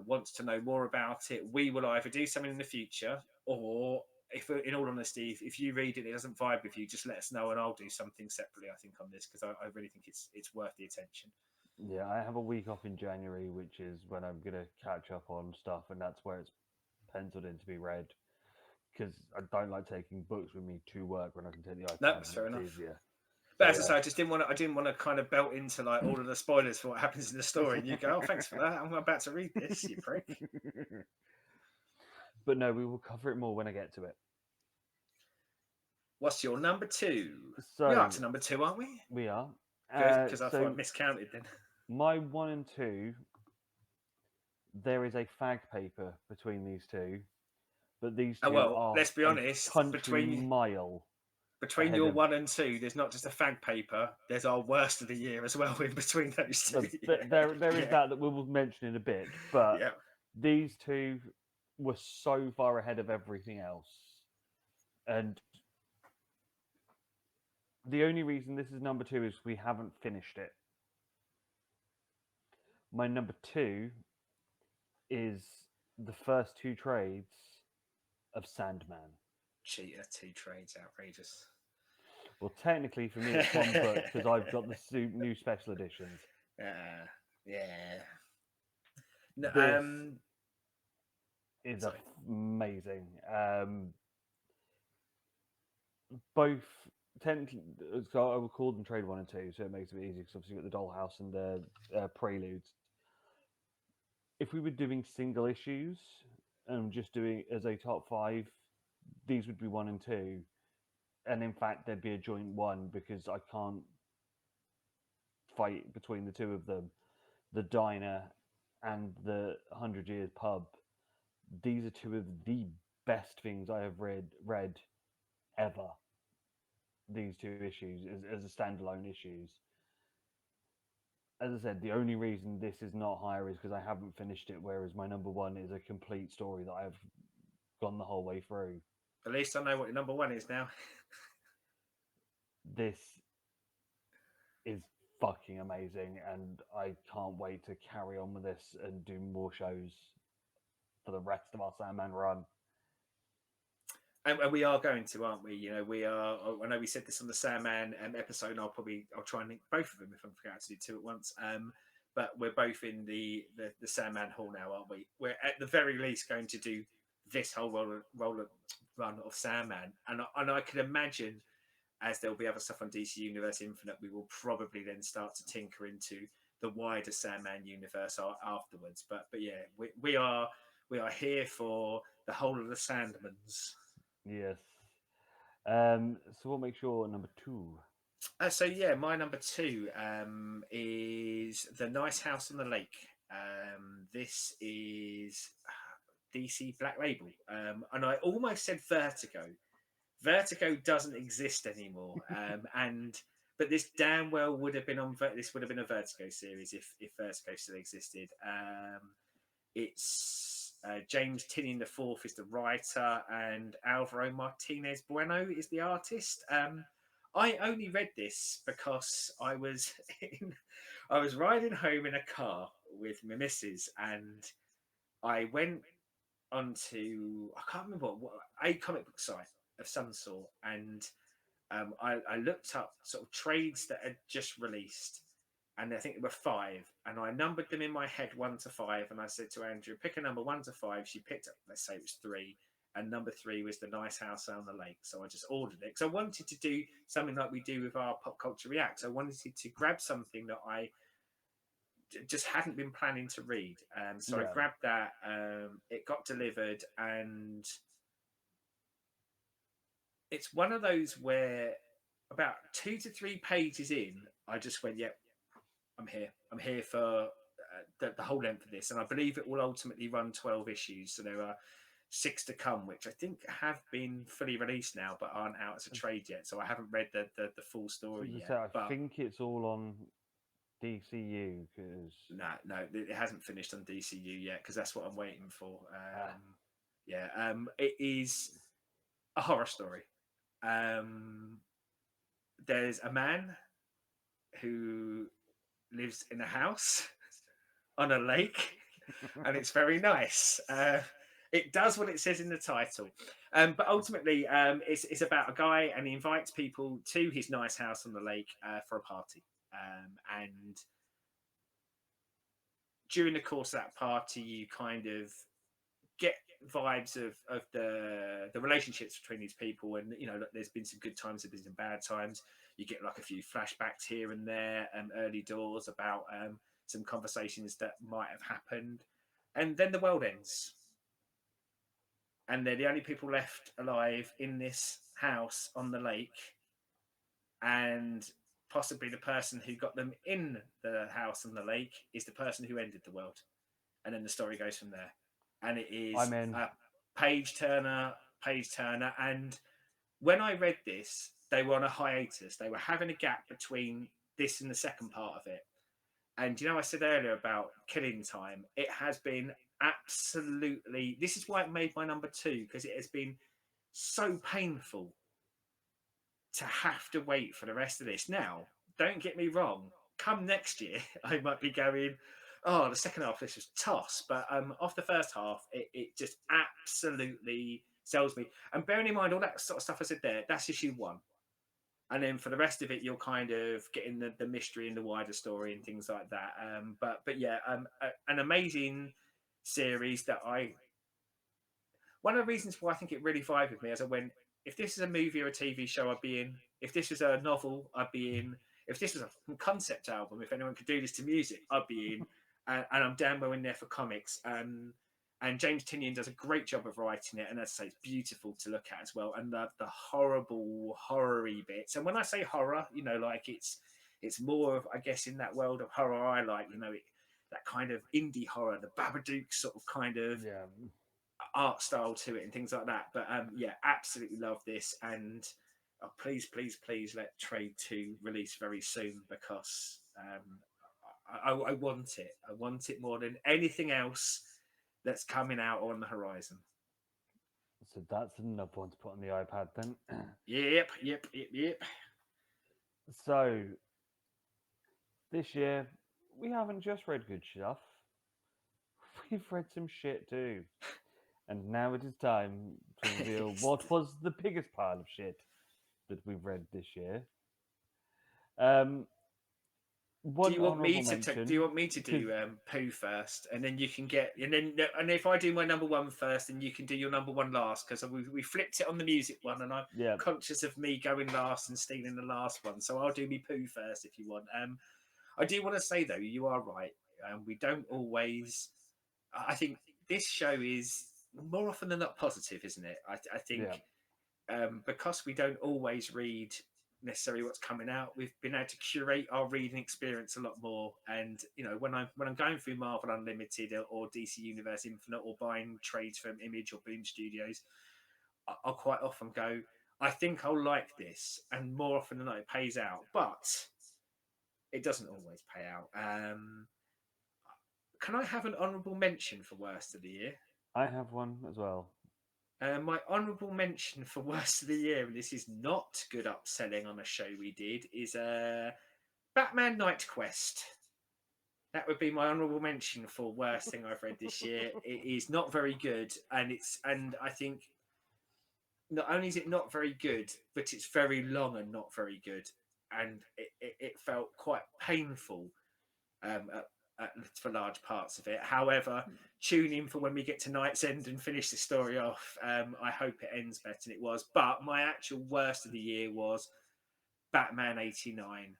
wants to know more about it, we will either do something in the future, or if, in all honesty, if you read it, it doesn't vibe with you, just let us know, and I'll do something separately. I think on this because I really think it's worth the attention. Yeah, I have a week off in January, which is when I'm gonna catch up on stuff, and that's where it's penciled in to be read. Because I don't like taking books with me to work when I can take the No, iPad that's and fair it's enough. easier. But So as I say, I didn't want to kind of belt into like all of the spoilers for what happens in the story, and you go, "Oh, thanks for that. I'm about to read this, you prick." but no, we will cover it more when I get to it. What's your number two? We are up So to number two, aren't we? we are. Good, because I thought I So miscounted then. my one and two, there is a fag paper between these two, but these Oh two well, are let's be a honest. country mile Between ahead your of. one and two, there's not just a fag paper. There's our worst of the year as well in between those two. There is Yeah, that we will mention in a bit, but yeah. these two were so far ahead of everything else, and the only reason this is number two is we haven't finished it. My number two is the first two trades of Sandman. Cheater, two trades, outrageous. Well, technically for me, it's one book because I've got the new special editions. Yeah. No, This is sorry. amazing. Both technically, so I would call them trade one and two, so it makes it a bit easier because obviously you've got the Dollhouse and the Preludes. If we were doing single issues and just doing as a top five, these would be one and two. and in fact, there'd be a joint one because I can't fight between the two of them. The diner and the 100 Years pub. These are two of the best things I have read ever. These two issues as a standalone issues. As I said, the only reason this is not higher is because I haven't finished it. Whereas my number one is a complete story that I've gone the whole way through. At least I know what your number one is now. This is fucking amazing, and I can't wait to carry on with this and do more shows for the rest of our Sandman run. And we are going to, aren't we? You know, we are. I know we said this on the Sandman episode, and I'll try and link both of them if I forget to do two at once. But we're both in the Sandman Hall now, aren't we? We're at the very least going to do this whole roller run of Sandman, and I can imagine as there'll be other stuff on DC Universe Infinite, we will probably then start to tinker into the wider Sandman universe afterwards. But yeah, we are here for the whole of the Sandmans. Yes. So what makes your number two? So yeah, my number two is the Nice House on the Lake. This is DC Black Label, and I almost said Vertigo. Vertigo doesn't exist anymore, and but this damn well would have been on. This would have been a Vertigo series if Vertigo still existed. It's James Tinian the Fourth is the writer, and Alvaro Martinez Bueno is the artist. I only read this because I was riding home in a car with my missus, and I went onto I can't remember what a comic book site of some sort, and I looked up sort of trades that had just released, and I think there were five, and I numbered them in my head 1 to 5, and I said to Andrew, pick a number 1 to 5. She picked up, let's say it was 3, and number 3 was the Nice House on the Lake. So I just ordered it because I wanted to do something like we do with our Pop Culture Reacts. I wanted to grab something that I just hadn't been planning to read. So I Yeah. grabbed that. It got delivered, and it's one of those where about 2 to 3 pages in, I just went, "Yep, I'm here. I'm here for the whole length of this." And I believe it will ultimately run 12 issues. So there are 6 to come, which I think have been fully released now, but aren't out as a trade yet. So I haven't read the full So story as I yet. say, I But think it's all on DCU because no, it hasn't finished on DCU yet because that's what I'm waiting for. ah, Yeah, it is a horror story. Um, there's a man who lives in a house on a lake, and it's very nice. It does what it says in the title, but ultimately, it's about a guy, and he invites people to his nice house on the lake for a party. And during the course of that party, you kind of get vibes of the relationships between these people, and you know, there's been some good times, there's been some bad times. You get like a few flashbacks here and there, early doors about some conversations that might have happened, and then the world ends, and they're the only people left alive in this house on the lake, and possibly the person who got them in the house on the lake is the person who ended the world, and then the story goes from there. And it is I'm in. a page turner. And when I read this, they were on a hiatus. They were having a gap between this and the second part of it. And you know, I said earlier about Killing Time. It has been absolutely. This is why it made my number two, because it has been so painful to have to wait for the rest of this. Now, don't get me wrong. Come next year, I might be going, oh, the second half of this was toss. But off the first half, it just absolutely sells me. And bearing in mind all that sort of stuff I said there, that's issue 1. And then for the rest of it, you're kind of getting the mystery and the wider story and things like that. But yeah, an amazing series that one of the reasons why I think it really vibed with me as I went, if this is a movie or a TV show, I'd be in. If this was a novel, I'd be in. If this was a concept album, if anyone could do this to music, I'd be in. And I'm damn well in there for comics. And James Tinian does a great job of writing it, and as I say, it's beautiful to look at as well. And the horrible, horror-y bits. And when I say horror, like it's more of, I guess, in that world of horror I like, that kind of indie horror, the Babadook sort of kind of Yeah. art style to it and things like that. But yeah, absolutely love this, and please, please, please let Trade 2 release very soon, because I want it. I want it more than anything else that's coming out on the horizon. So that's another one to put on the iPad then. Yep, yep, yep, yep. So this year we haven't just read good stuff. We've read some shit too. And now it is time to reveal what was the biggest pile of shit that we've read this year. Um, Do one you want me honourable to do you mention, want me to because do poo first, and then you can get, and if I do my number one first, then you can do your number one last, because we flipped it on the music one, and I'm yeah, conscious of me going last and stealing the last one, so I'll do me poo first if you want. I do want to say though, you are right. We don't always. I think this show is more often than not positive, isn't it? I yeah, think because we don't always read necessarily what's coming out, we've been able to curate our reading experience a lot more. And when I'm going through Marvel Unlimited or DC Universe Infinite or buying trades from Image or Boom Studios, I'll quite often go, I think I'll like this, and more often than not, it pays out. But it doesn't always pay out. Can I have an honourable mention for worst of the year? I have one as well. My honourable mention for worst of the year, and this is not good upselling on a show we did, is Batman Night Quest. That would be my honourable mention for worst thing I've read this year. It is not very good, and I think not only is it not very good, but it's very long and not very good, and it felt quite painful for large parts of it. However, tune in for when we get to Night's End and finish the story off. I hope it ends better than it was. But my actual worst of the year was Batman '89.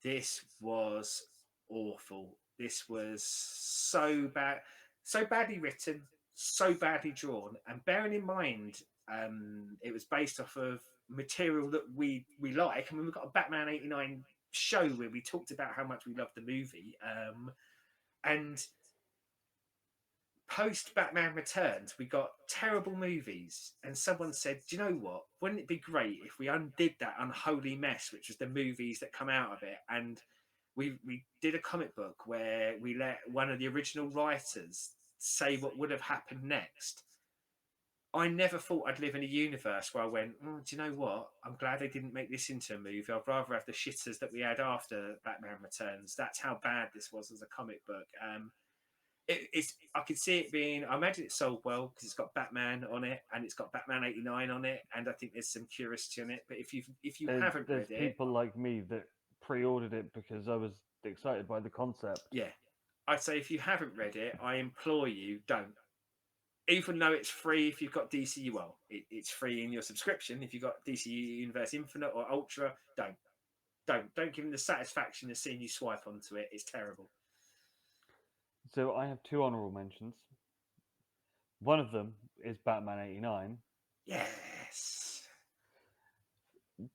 This was awful. This was so bad, so badly written, so badly drawn, and bearing in mind, it was based off of material that we like. I mean, we've got a Batman '89 show where we talked about how much we loved the movie, and post Batman Returns, we got terrible movies, and someone said, "Do you know what? Wouldn't it be great if we undid that unholy mess, which was the movies that come out of it, and we did a comic book where we let one of the original writers say what would have happened next." I never thought I'd live in a universe where I went, do you know what? I'm glad they didn't make this into a movie. I'd rather have the shitters that we had after Batman Returns. That's how bad this was as a comic book. It's I could see it being. I imagine it sold well because it's got Batman on it and it's got Batman '89 on it, and I think there's some curiosity on it. But if you haven't There's read it, people like me that pre-ordered it because I was excited by the concept. yeah, I'd say if you haven't read it, I implore you, don't. Even though it's free if you've got DC, well, it's free in your subscription. If you've got DC Universe Infinite or Ultra, don't give them the satisfaction of seeing you swipe onto it. It's terrible. So I have two honourable mentions. One of them is Batman '89, Yes.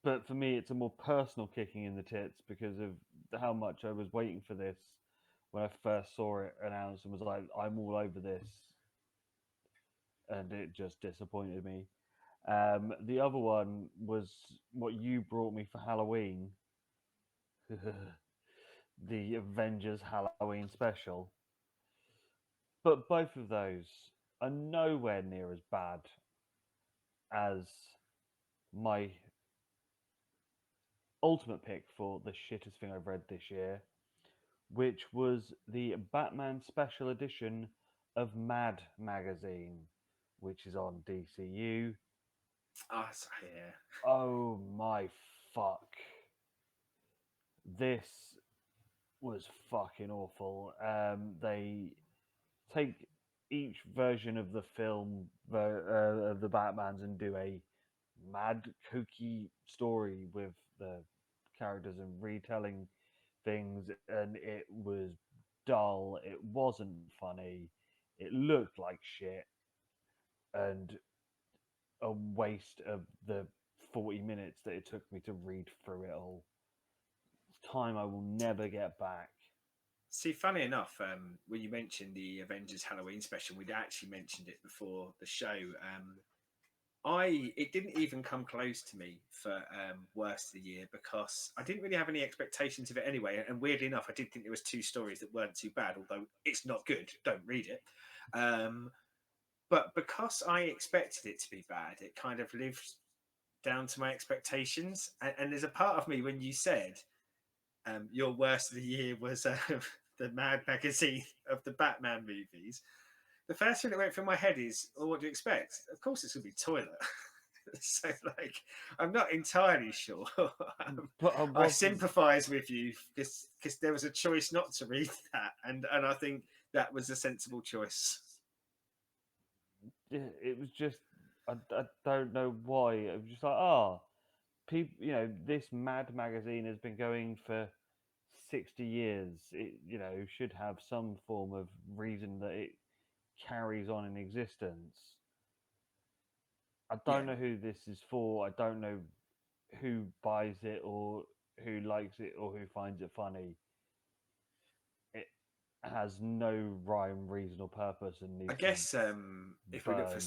but for me, it's a more personal kicking in the tits because of how much I was waiting for this when I first saw it announced and was like, I'm all over this, and it just disappointed me. The other one was what you brought me for Halloween, the Avengers Halloween special. But both of those are nowhere near as bad as my ultimate pick for the shittest thing I've read this year, which was the Batman special edition of Mad magazine, which is on DCU. Oh, yeah. Oh my fuck. This was fucking awful. They take each version of the film of the Batman's and do a mad, kooky story with the characters and retelling things, and it was dull. It wasn't funny. It looked like shit and a waste of the 40 minutes that it took me to read through it all. It's time I will never get back. See, funny enough, when you mentioned the Avengers Halloween special, we'd actually mentioned it before the show. It didn't even come close to me for worst of the year because I didn't really have any expectations of it anyway. And weirdly enough, I did think there was two stories that weren't too bad, although it's not good. Don't read it. Um, but because I expected it to be bad, it kind of lived down to my expectations. And there's a part of me when you said your worst of the year was the Mad magazine of the Batman movies. The first thing that went through my head is, "Oh, what do you expect? Of course, it's gonna be toilet." So, like, I'm not entirely sure. But I I wasn't. sympathise with you because there was a choice not to read that, and I think that was a sensible choice. It was just. I don't know why. It was just like, oh, people. This Mad magazine has been going for 60 years. It should have some form of reason that it carries on in existence. I Yeah, don't know who this is for. I don't know who buys it or who likes it or who finds it funny. It has no rhyme, reason, or purpose and I needs to be guess if we look for burned.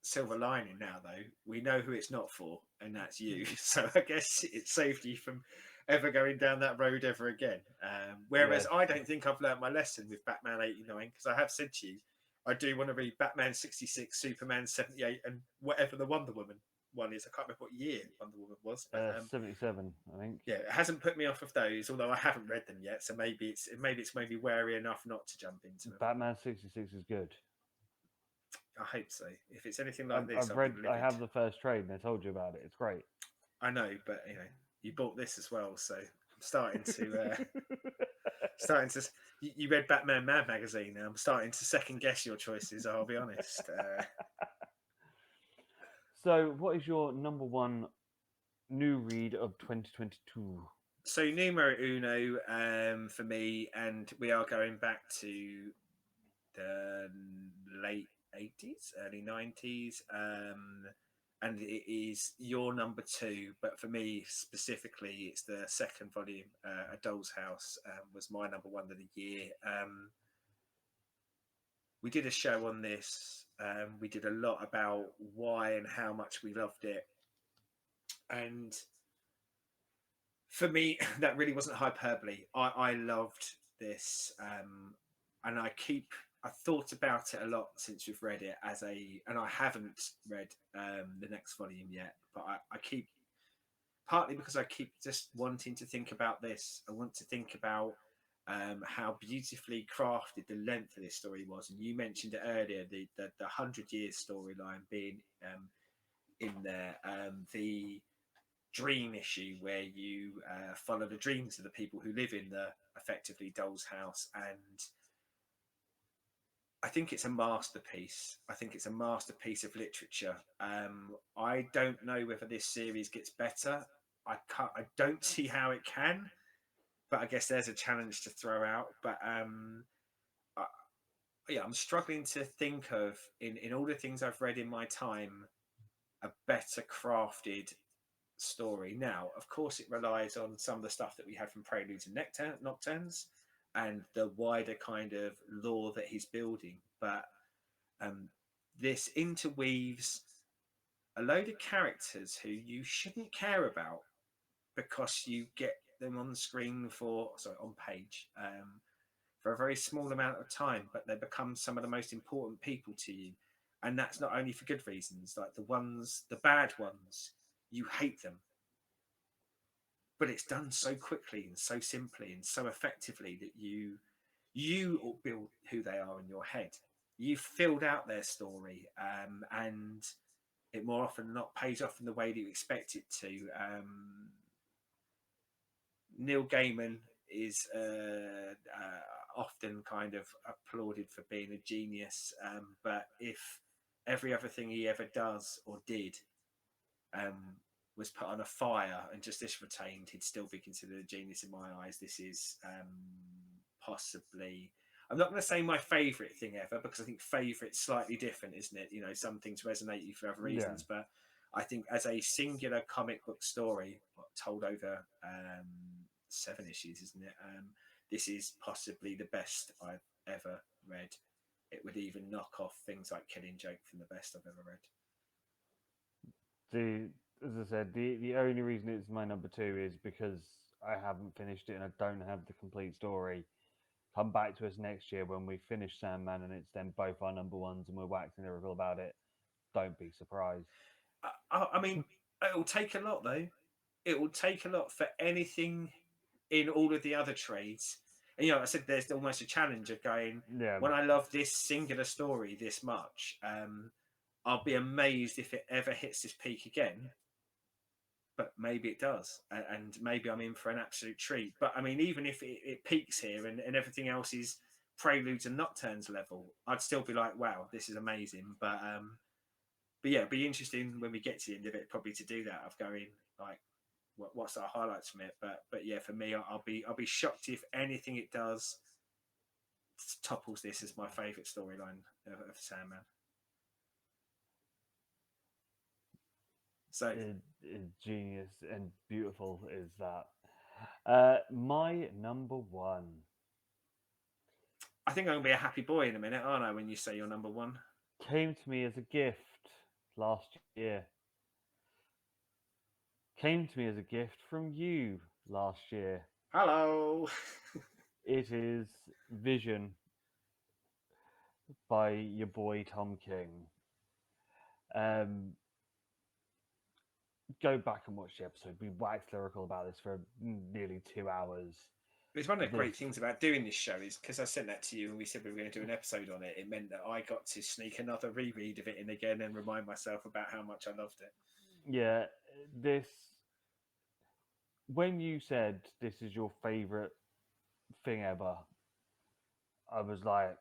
silver lining now, though, we know who it's not for, and that's you. So I guess it saved you from ever going down that road ever again. Whereas Yes, I don't think I've learnt my lesson with Batman 89 because I have said to you, I do want to read Batman 66, Superman 78, and whatever the Wonder Woman one is. I can't remember what year Wonder Woman was, but 77, I think. yeah, it hasn't put me off of those. Although I haven't read them yet, so maybe it's maybe wary enough not to jump into them. Batman 66 is good. I hope so. If it's anything like this, I've I'll be read, I livid. have the first trade and I told you about it. It's great. I know, but you bought this as well, so I'm starting to. You read Batman Mad magazine. Now I'm starting to second guess your choices. I'll be honest. So, what is your number one new read of 2022? So numero uno for me, and we are going back to the late 80s, early 90s. And it is your number two, but for me specifically, it's the second volume. A Doll's House was my number one of the year. We did a show on this. We did a lot about why and how much we loved it, and for me, that really wasn't hyperbole. I loved this, and I thought about it a lot since we've read it and I haven't read the next volume yet, but I keep partly because I keep just wanting to think about this. I want to think about how beautifully crafted the length of this story was, and you mentioned it earlier, the 100 years storyline being in there, the dream issue where you follow the dreams of the people who live in the effectively Doll's House, and I think it's a masterpiece. I think it's a masterpiece of literature. I don't know whether this series gets better. I don't see how it can, but I guess there's a challenge to throw out. But I, yeah, I'm struggling to think of in all the things I've read in my time a better crafted story. Now, of course, it relies on some of the stuff that we had from Preludes and Nocturnes and the wider kind of lore that he's building. But um, this interweaves a load of characters who you shouldn't care about because you get them on the screen on page for a very small amount of time, but they become some of the most important people to you. And that's not only for good reasons, like the bad ones, you hate them, but it's done so quickly and so simply and so effectively that you build who they are in your head. You've filled out their story, and it more often than not pays off in the way that you expect it to. Neil Gaiman is often kind of applauded for being a genius, but if every other thing he ever does or did um, was put on a fire and just this retained, he'd still be considered a genius in my eyes. This is possibly. I'm not going to say my favourite thing ever because I think favourite's slightly different, isn't it? You know, some things resonate you for other Yeah. reasons, but I think as a singular comic book story told over 7 issues, isn't it? This is possibly the best I've ever read. It would even knock off things like Killing Joke from the best I've ever read. The As I said, the only reason it's my number two is because I haven't finished it and I don't have the complete story. Come back to us next year when we finish Sandman and it's then both our number ones and we're waxing lyrical about it. Don't be surprised. I mean, it will take a lot though. It will take a lot for anything in all of the other trades. And you know, I said there's almost a challenge of going Yeah, when I love this singular story this much. I'll be amazed if it ever hits this peak again. But maybe it does, and maybe I'm in for an absolute treat. But I mean, even if it peaks here and everything else is preludes and nocturnes level, I'd still be like, wow, this is amazing. But yeah, it'd be interesting when we get to the end of it, probably to do that of going like, what's our highlights from it. But yeah, for me, I'll be shocked if anything it does topples this as my favourite storyline of Sandman. So genius and beautiful is that. My number one I think I'm gonna be a happy boy in a minute, aren't I? When you say you're number one. came to me as a gift last year. Came to me as a gift from you last year. Hello. It is Vision by your boy Tom King. Um, go back and watch the episode. We waxed lyrical about this for nearly 2 hours. It's one of the This, great things about doing this show is because I sent that to you and we said we were going to do an episode on it. It meant that I got to sneak another reread of it in again and remind myself about how much I loved it. yeah, this. When you said this is your favorite thing ever, I was like,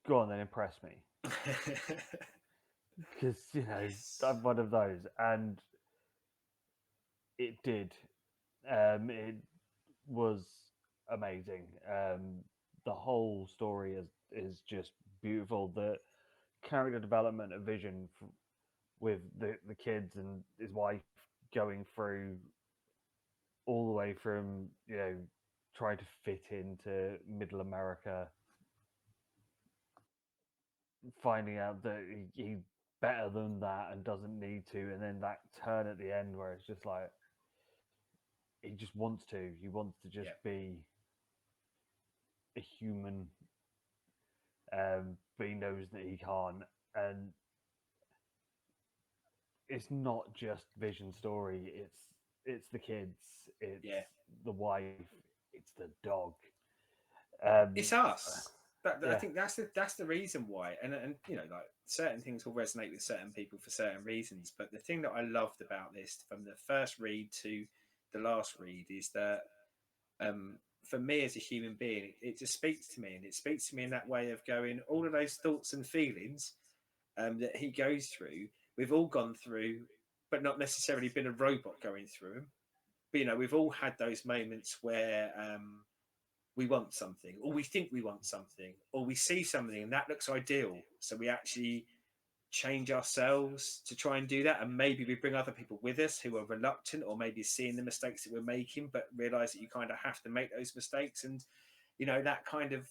go on then, impress me. Because, Yes. I'm one of those. And it did. It was amazing. The whole story is just beautiful. The character development of Vision with the kids and his wife going through all the way from trying to fit into Middle America, finding out that he's better than that and doesn't need to, and then that turn at the end where it's just like he just wants to. He wants to just Yeah. be a human, but he knows that he can't. And it's not just Vision's story. It's the kids. It's Yeah. the wife. It's the dog. It's Um, us. I yeah, think that's the reason why, and you know, like certain things will resonate with certain people for certain reasons. But the thing that I loved about this, from the first read to the last read, is that for me as a human being, it just speaks to me, and it speaks to me in that way of going all of those thoughts and feelings that he goes through. We've all gone through, but not necessarily been a robot going through them. But you know, we've all had those moments where we want something, or we think we want something, or we see something and that looks ideal. So we actually change ourselves to try and do that. And maybe we bring other people with us who are reluctant or maybe seeing the mistakes that we're making, but realize that you kind of have to make those mistakes. And, you know, that kind of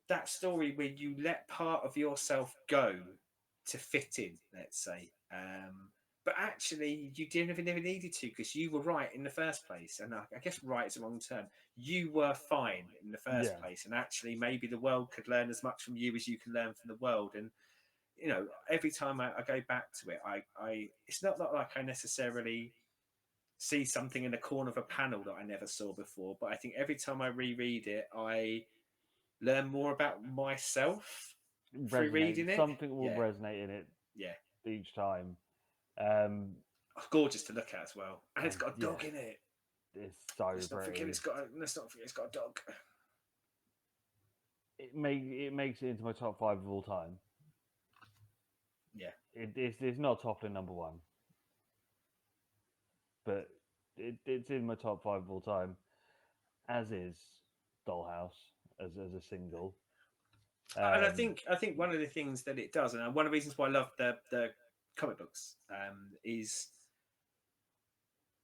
that story where you let part of yourself go to fit in, let's say. But actually, you didn't never needed to because you were right in the first place. And I guess right is the wrong term. You were fine in the first yeah, place, and actually, maybe the world could learn as much from you as you can learn from the world. And you know, every time I go back to it, I it's not like I necessarily see something in the corner of a panel that I never saw before, but I think every time I reread it, I learn more about myself through resonate. reading it. Something will Yeah, resonate in it yeah. each time. Um, Oh, gorgeous to look at as well, and it's and got a yeah, dog in it. it's so Let's not forget pretty. it's got a dog. It makes it into my top five of all time. Yeah, It's not toppling number one, but it's in my top five of all time. as is Dollhouse as a single. And Um, I think one of the things that it does, and one of the reasons why I love the comic books, is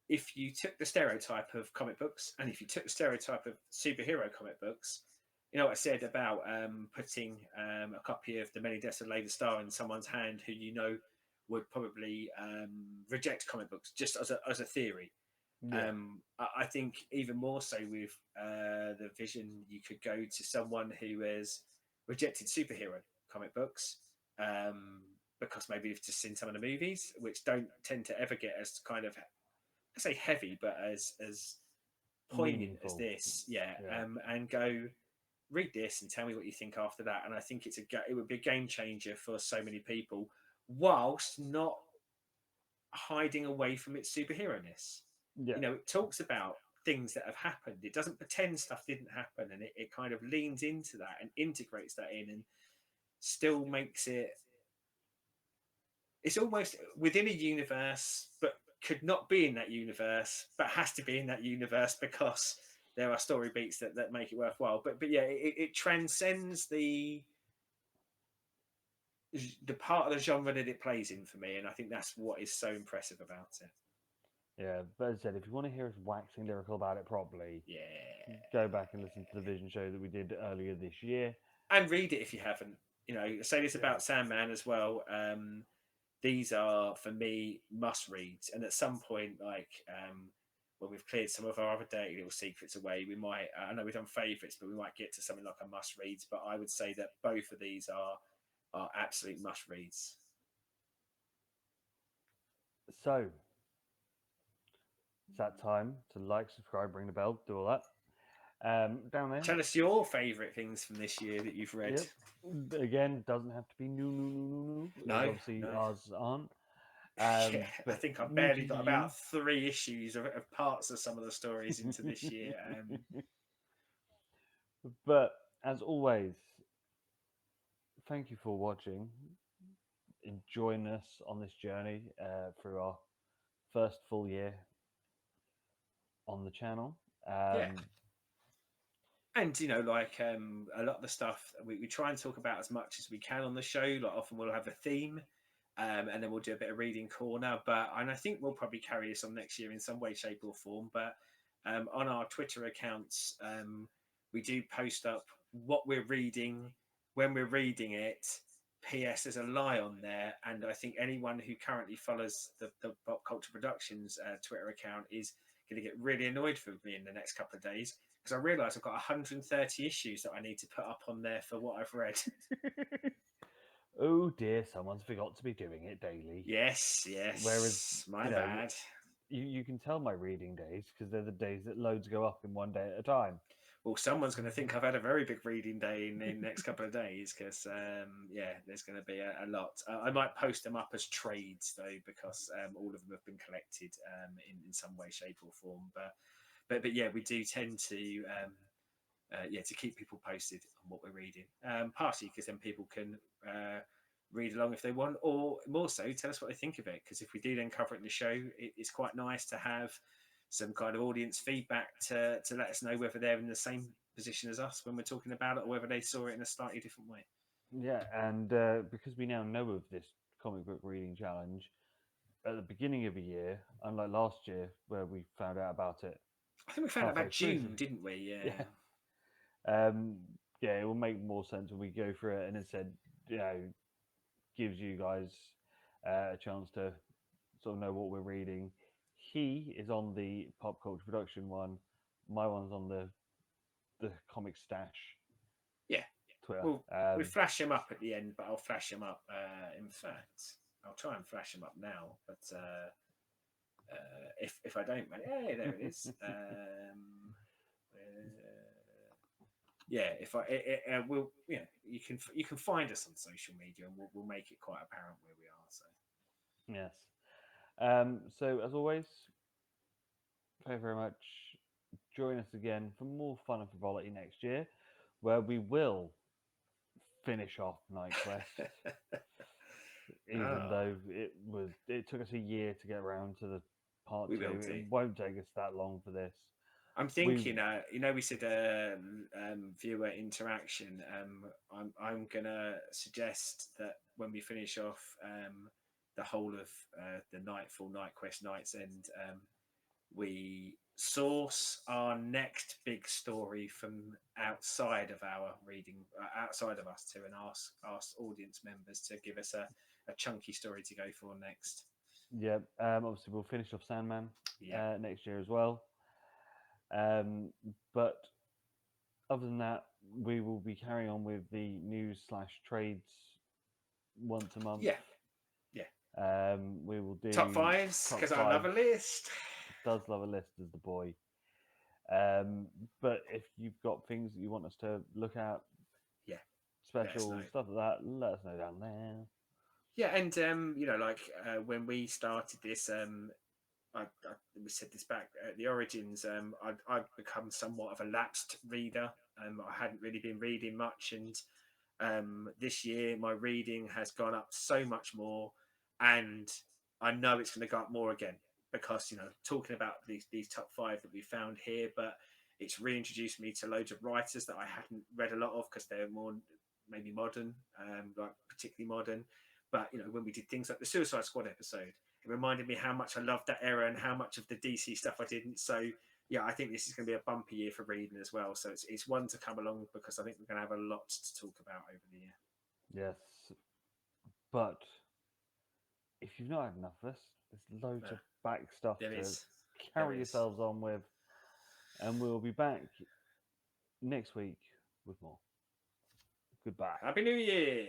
if you took the stereotype of comic books and if you took the stereotype of superhero comic books, you know what I said about putting a copy of The Many Deaths of Lady Star in someone's hand who you know would probably reject comic books just as a theory. yeah, I think even more so with the vision, you could go to someone who has rejected superhero comic books um, because maybe they've just seen some of the movies, which don't tend to ever get as kind of I say heavy, but as poignant as meaningful. this, yeah, Yeah, and go read this and tell me what you think after that. And I think it would be a game changer for so many people, whilst not hiding away from its superhero-ness. yeah, You know, it talks about things that have happened. It doesn't pretend stuff didn't happen, and it kind of leans into that and integrates that in, and still makes it. It's almost within a universe, but could not be in that universe, but has to be in that universe because there are story beats that make it worthwhile. But yeah, it transcends the part of the genre that it plays in for me, and I think that's what is so impressive about it. yeah. But as I said, if you want to hear us waxing lyrical about it properly, Yeah, go back and listen to the Vision show that we did earlier this year. and read it if you haven't. You know, say this Yeah, about Sandman as well. These are for me must reads, and at some point, like when we've cleared some of our other dirty little secrets away, we might. I know we've done favourites, but we might get to something like a must reads. But I would say that both of these are absolute must reads. so it's that time to like, subscribe, ring the bell, do all that. Down there, Tell us your favourite things from this year that you've read. yep. Again, doesn't have to be new, as No, obviously no. ours aren't. Yeah, I But think I've new to barely got you. about 3 issues of parts of some of the stories into this year. But as always, thank you for watching, enjoying us on this journey through our first full year on the channel. Yeah, Um, and you know, like a lot of the stuff we try and talk about as much as we can on the show. Like often we'll have a theme, and then we'll do a bit of reading corner. But and I think we'll probably carry this on next year in some way, shape, or form. But on our Twitter accounts, we do post up what we're reading when we're reading it. PS, there's a lie on there, and I think anyone who currently follows the Pop Culture Productions Twitter account is going to get really annoyed with me in the next couple of days because I realise I've got 130 issues that I need to put up on there for what I've read. oh dear, someone's forgot to be doing it daily. Yes, Whereas, yes, my you know, bad. you can tell my reading days because they're the days that loads go up in one day at a time. Well, someone's going to think I've had a very big reading day in the next couple of days because, yeah, there's going to be a lot. I might post them up as trades though because all of them have been collected in some way, shape, or form. But yeah, we do tend to yeah, to keep people posted on what we're reading. Partly because then people can read along if they want, or more so, tell us what they think of it. Because if we do then cover it in the show, it's quite nice to have some kind of audience feedback to let us know whether they're in the same position as us when we're talking about it, or whether they saw it in a slightly different way. Yeah, and because we now know of this comic book reading challenge at the beginning of the year, unlike last year where we found out about it I think we found out halfway about through. June, didn't we? Yeah. Yeah, um, yeah, it will make more sense when we go through it, and it said, you know, gives you guys a chance to sort of know what we're reading. He is on the pop culture production one. My one's on the comic stash Yeah. Twitter. Well, we flash them up at the end, but I'll flash them up. In fact, I'll try and flash them up now, but if I don't, hey, there it is. Yeah, if I will, yeah, you can find us on social media, and we'll make it quite apparent where we are. So Yes. So as always, thank you very much. Join us again for more fun and frivolity next year, where we will finish off Night Quest. Even oh, though it took us a year to get around to the part we will two, it do. won't take us that long for this. I'm We thinking, we said viewer interaction. I'm gonna suggest that when we finish off the whole of the Nightfall, Night Quest, Night's End, we source our next big story from outside of our reading, outside of us too, and ask audience members to give us a chunky story to go for next. Yeah, obviously we'll finish off Sandman Yeah, next year as well. But other than that, we will be carrying on with the news slash trades once a month. yeah, yeah. We will Top do fives top because I love five. a list. Does love a list as the boy. But if you've got things that you want us to look at, Yeah, let us know. special stuff like that, let us know down there. Yeah, and when we started this, we said this back at the origins. I've become somewhat of a lapsed reader. I hadn't really been reading much, and this year my reading has gone up so much more, and I know it's going to go up more again because talking about these top five that we found here, but it's reintroduced me to loads of writers that I hadn't read a lot of because they're more maybe modern, like particularly modern. But when we did things like the Suicide Squad episode, it reminded me how much I loved that era and how much of the DC stuff I didn't. So yeah, I think this is going to be a bumpy year for reading as well. So it's one to come along because I think we're going to have a lot to talk about over the year. Yes, but if you've not had enough of us, there's loads No, of back stuff there to is, there carry is. yourselves on with, and we'll be back next week with more. Goodbye. Happy New Year.